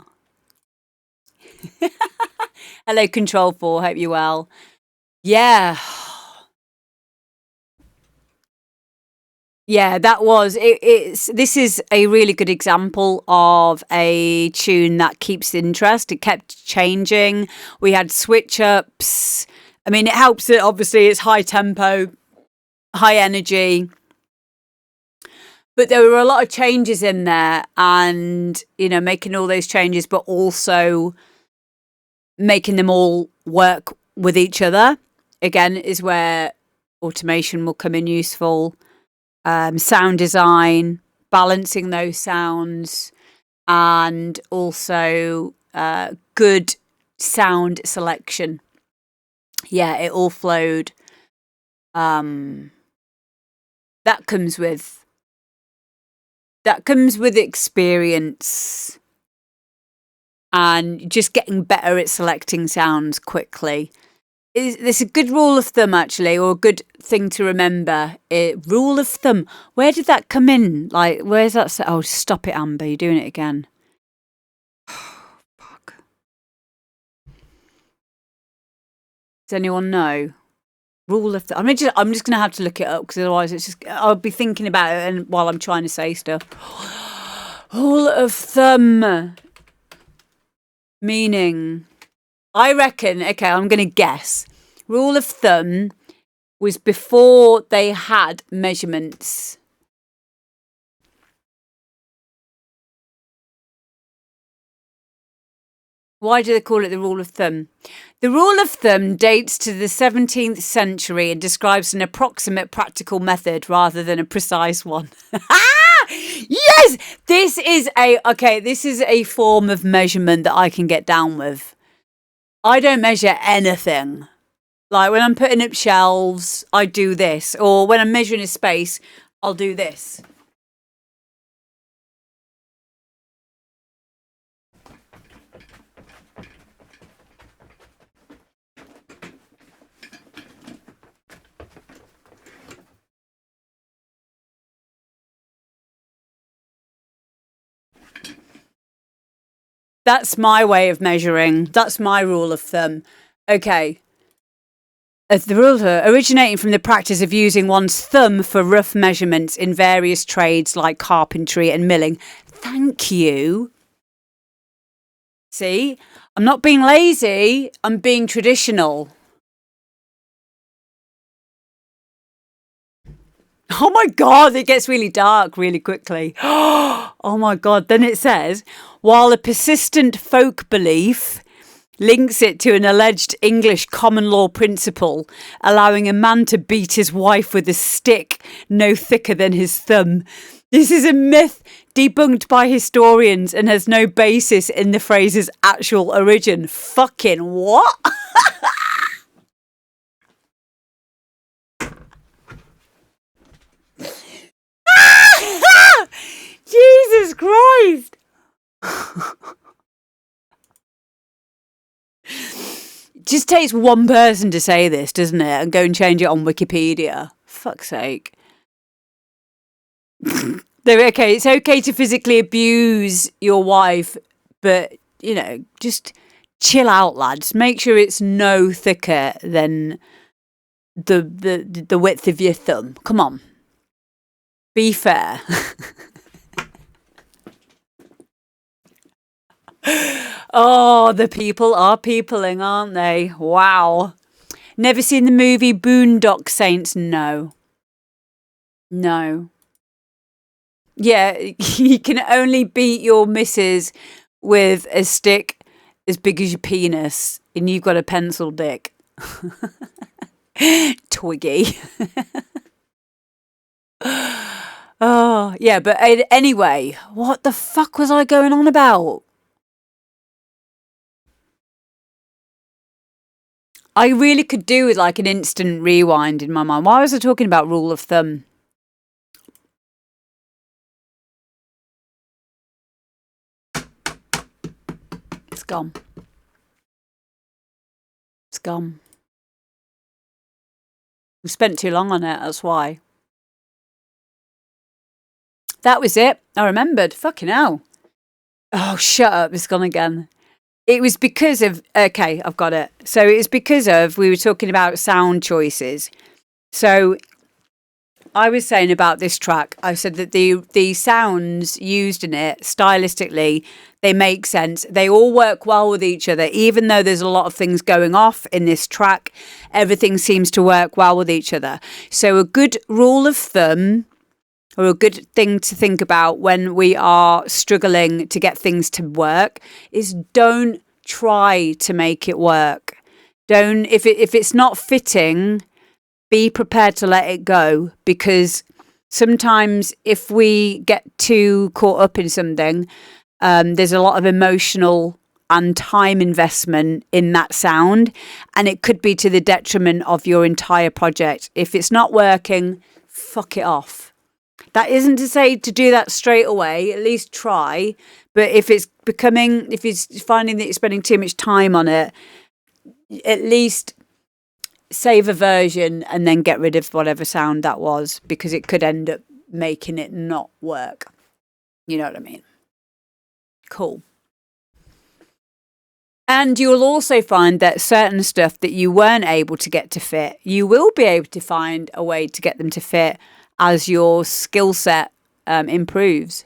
Hello, Control 4, hope you're well. Yeah. Yeah, that was this is a really good example of a tune that keeps interest. It kept changing. We had switch ups. I mean, it helps that obviously it's high tempo, high energy. But there were a lot of changes in there and, you know, making all those changes, but also making them all work with each other. Again, is where automation will come in useful. Sound design, balancing those sounds, and also good sound selection. Yeah, it all flowed. That comes with experience and just getting better at selecting sounds quickly. is this a good rule of thumb actually, or a good thing to remember? Rule of thumb. Where did that come in? Like, where's that? Oh, stop it, Amber! You're doing it again. Fuck. Does anyone know? Rule of thumb. I'm just gonna have to look it up because otherwise it's just I'll be thinking about it and while I'm trying to say stuff. Rule of thumb. Meaning, I reckon. Okay, I'm gonna guess. Rule of thumb was before they had measurements. Why do they call it the rule of thumb? The rule of thumb dates to the 17th century and describes an approximate practical method rather than a precise one. Yes! This is a form of measurement that I can get down with. I don't measure anything. Like when I'm putting up shelves, I do this. Or when I'm measuring a space, I'll do this. That's my way of measuring. That's my rule of thumb. Okay. The rule of thumb, originating from the practice of using one's thumb for rough measurements in various trades like carpentry and milling. Thank you. See? I'm not being lazy. I'm being traditional. Oh my God, it gets really dark really quickly. Oh my God. Then it says, while a persistent folk belief links it to an alleged English common law principle, allowing a man to beat his wife with a stick no thicker than his thumb. This is a myth debunked by historians and has no basis in the phrase's actual origin. Fucking what? Jesus Christ. It just takes one person to say this, doesn't it? And go and change it on Wikipedia. Fuck's sake. Okay, it's okay to physically abuse your wife, but, you know, just chill out, lads. Make sure it's no thicker than the width of your thumb. Come on. Be fair. Oh, the people are peopling, aren't they? Wow. Never seen the movie Boondock Saints? No. No. Yeah, you can only beat your missus with a stick as big as your penis, and you've got a pencil dick. Twiggy. Oh, yeah, but anyway, what the fuck was I going on about? I really could do with like an instant rewind in my mind. Why was I talking about rule of thumb? It's gone. It's gone. We spent too long on it, that's why. That was it. I remembered. Fucking hell. Oh, shut up. It's gone again. It was because of... Okay, I've got it. So it was because of... We were talking about sound choices. So I was saying about this track, I said that the sounds used in it, stylistically, they make sense. They all work well with each other. Even though there's a lot of things going off in this track, everything seems to work well with each other. So a good rule of thumb... or a good thing to think about when we are struggling to get things to work is don't try to make it work. Don't, if it's not fitting, be prepared to let it go, because sometimes if we get too caught up in something, there's a lot of emotional and time investment in that sound, and it could be to the detriment of your entire project. If it's not working, fuck it off. That isn't to say to do that straight away, at least try. But if it's finding that you're spending too much time on it, at least save a version and then get rid of whatever sound that was, because it could end up making it not work. You know what I mean? Cool. And you'll also find that certain stuff that you weren't able to get to fit, you will be able to find a way to get them to fit as your skill set improves,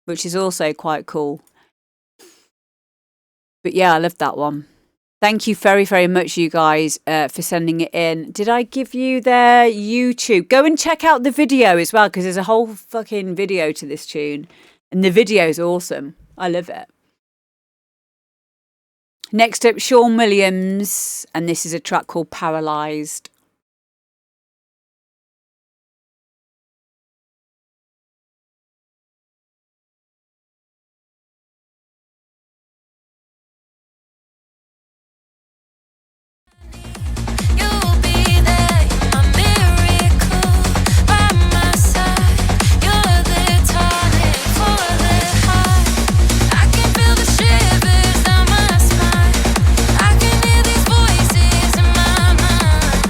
which is also quite cool. But yeah, I love that one. Thank you very, very much, you guys, for sending it in. Did I give you their YouTube? Go and check out the video as well, because there's a whole fucking video to this tune. And the video is awesome. I love it. Next up, Sean Williams. And this is a track called Paralysed. You'll be there, my miracle, by my side. You're the tonic for the high. I can feel the shivers down my spine. I can hear these voices in my mind.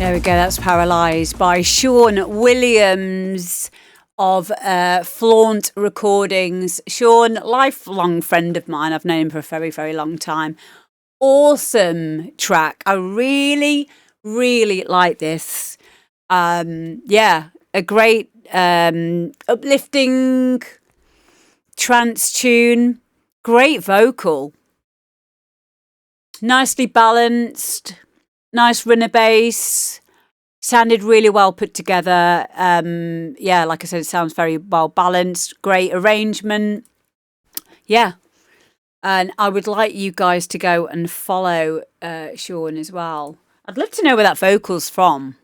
There we go. That's Paralysed by Sean Williams of Flaunt Recordings. Sean, lifelong friend of mine. I've known him for a very, very long time. Awesome track. I really, really like this. Yeah, a great uplifting trance tune. Great vocal. Nicely balanced. Nice runner bass. Sounded really well put together. Yeah, like I said, it sounds very well balanced. Great arrangement. Yeah. And I would like you guys to go and follow Sean as well. I'd love to know where that vocal's from.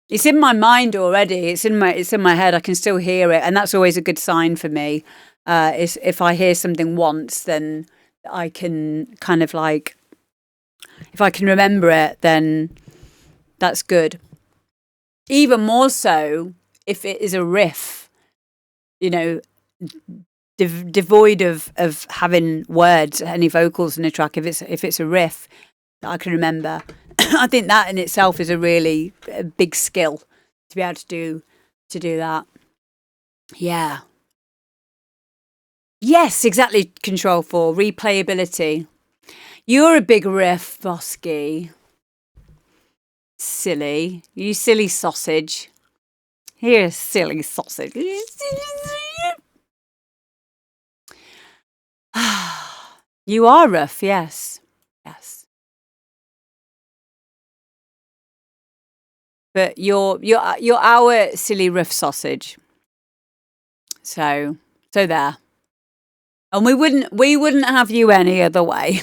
It's in my mind already. It's in my head. I can still hear it, and that's always a good sign for me. Is if I hear something once, then I can kind of like, if I can remember it, then that's good. Even more so if it is a riff, you know, devoid of having words, any vocals in a track. If it's a riff that I can remember, I think that in itself is a really big skill to be able to do that. Yeah. Yes, exactly. Control 4 replayability. You're a big riff, Bosky. Silly. You silly sausage. You're a silly sausage. You are rough, yes. Yes. But you're our silly rough sausage. So there. And we wouldn't have you any other way.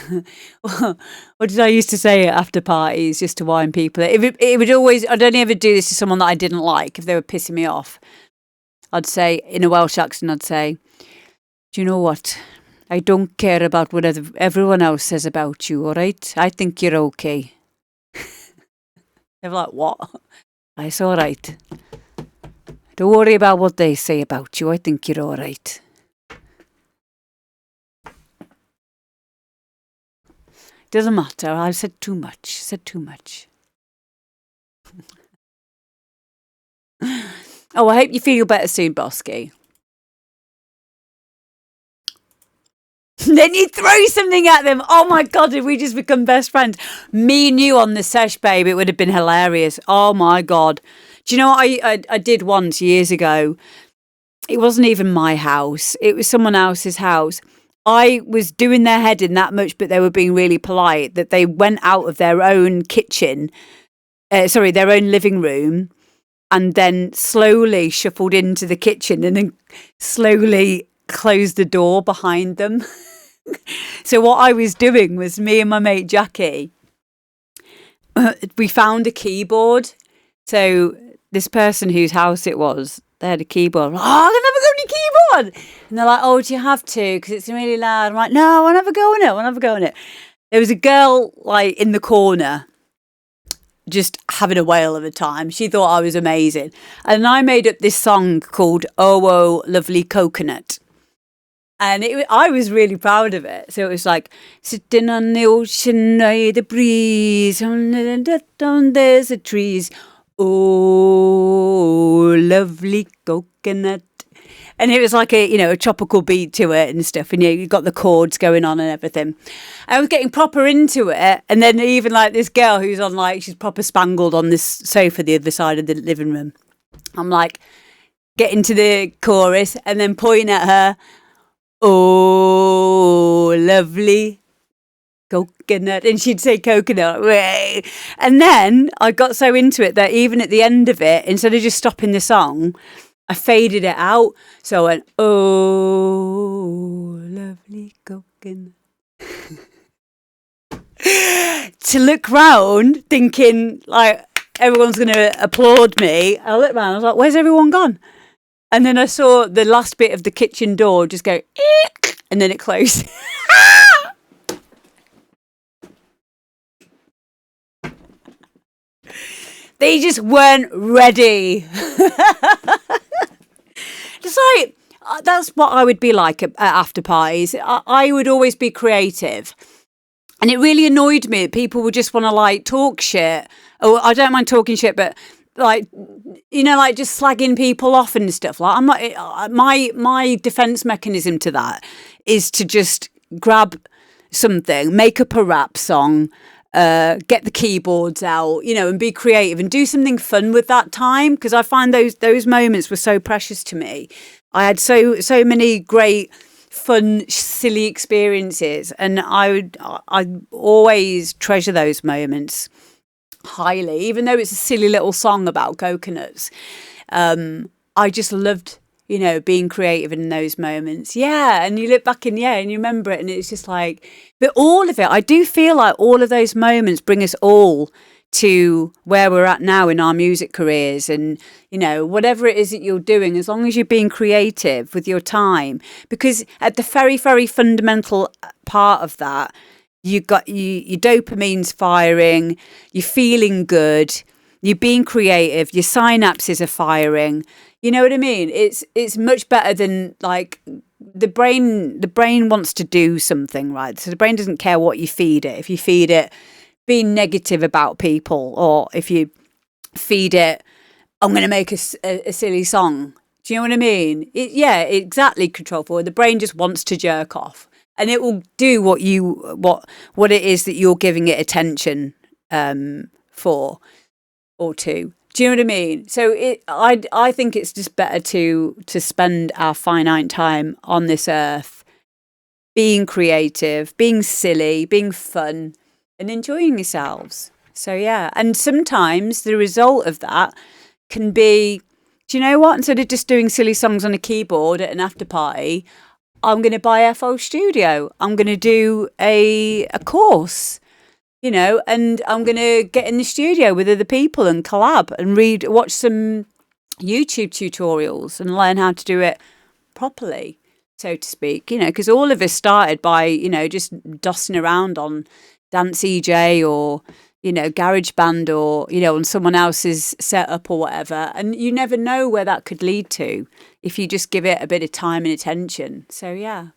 What did I used to say at after parties just to wind people? It would always, I'd only ever do this to someone that I didn't like if they were pissing me off. I'd say, in a Welsh accent, I'd say, do you know what? I don't care about what everyone else says about you, all right? I think you're okay. They're like, what? It's all right. Don't worry about what they say about you. I think you're all right. Doesn't matter. I've said too much. Oh, I hope you feel better soon, Bosky. Then you throw something at them. Oh my God, if we just become best friends. Me and you on the sesh, babe, it would have been hilarious. Oh my God. Do you know what I did once years ago? It wasn't even my house. It was someone else's house. I was doing their head in that much, but they were being really polite, that they went out of their own kitchen, their own living room, and then slowly shuffled into the kitchen and then slowly closed the door behind them. So what I was doing was, me and my mate Jackie, we found a keyboard. So this person whose house it was, they had a keyboard. Like, I can never go on your keyboard. And they're like, oh, do you have to? Because it's really loud. I'm like, no, I'll never go on it. There was a girl like in the corner just having a whale of a time. She thought I was amazing. And I made up this song called Oh, Oh, Lovely Coconut. And I was really proud of it. So it was like, sitting on the ocean, the breeze, down there's the trees. Oh, lovely coconut. And it was like a tropical beat to it and stuff. And you got the chords going on and everything. I was getting proper into it. And then even like this girl who's on she's proper spangled on this sofa the other side of the living room. I'm like, getting to the chorus and then pointing at her. Oh, lovely coconut. And she'd say coconut. And then I got so into it that even at the end of it, instead of just stopping the song, I faded it out. So I went, oh, lovely coconut. To look round thinking like everyone's going to applaud me. I looked round, I was like, where's everyone gone? And then I saw the last bit of the kitchen door just go, eek, and then it closed. They just weren't ready. Just like, that's what I would be like at after parties. I would always be creative. And it really annoyed me that people would just want to like talk shit. Oh, I don't mind talking shit, but like, you know, like just slagging people off and stuff. Like, I'm not. My defense mechanism to that is to just grab something, make up a rap song, get the keyboards out, you know, and be creative and do something fun with that time. Because I find those moments were so precious to me. I had so many great, fun, silly experiences, and I always treasure those moments highly, even though it's a silly little song about coconuts. I just loved, you know, being creative in those moments. Yeah, and you look back and you remember it, and it's just like, but all of it, I do feel like all of those moments bring us all to where we're at now in our music careers. And, you know, whatever it is that you're doing, as long as you're being creative with your time, because at the very, very fundamental part of that, you got your dopamine's firing, you're feeling good, you're being creative, your synapses are firing. You know what I mean? It's much better than like the brain wants to do something, right? So the brain doesn't care what you feed it. If you feed it being negative about people, or if you feed it, I'm going to make a silly song. Do you know what I mean? Exactly. Control forward. The brain just wants to jerk off, and it will do what it is that you're giving it attention for or to. Do you know what I mean? So I think it's just better to spend our finite time on this earth being creative, being silly, being fun, and enjoying yourselves. So yeah, and sometimes the result of that can be, do you know what? Instead of just doing silly songs on a keyboard at an after party, I'm going to buy FL Studio. I'm going to do a course, you know, and I'm going to get in the studio with other people and collab and watch some YouTube tutorials and learn how to do it properly, so to speak, you know, because all of us started by, you know, just dossing around on Dance EJ or, you know, GarageBand, or, you know, on someone else's setup or whatever. And you never know where that could lead to if you just give it a bit of time and attention. So, yeah.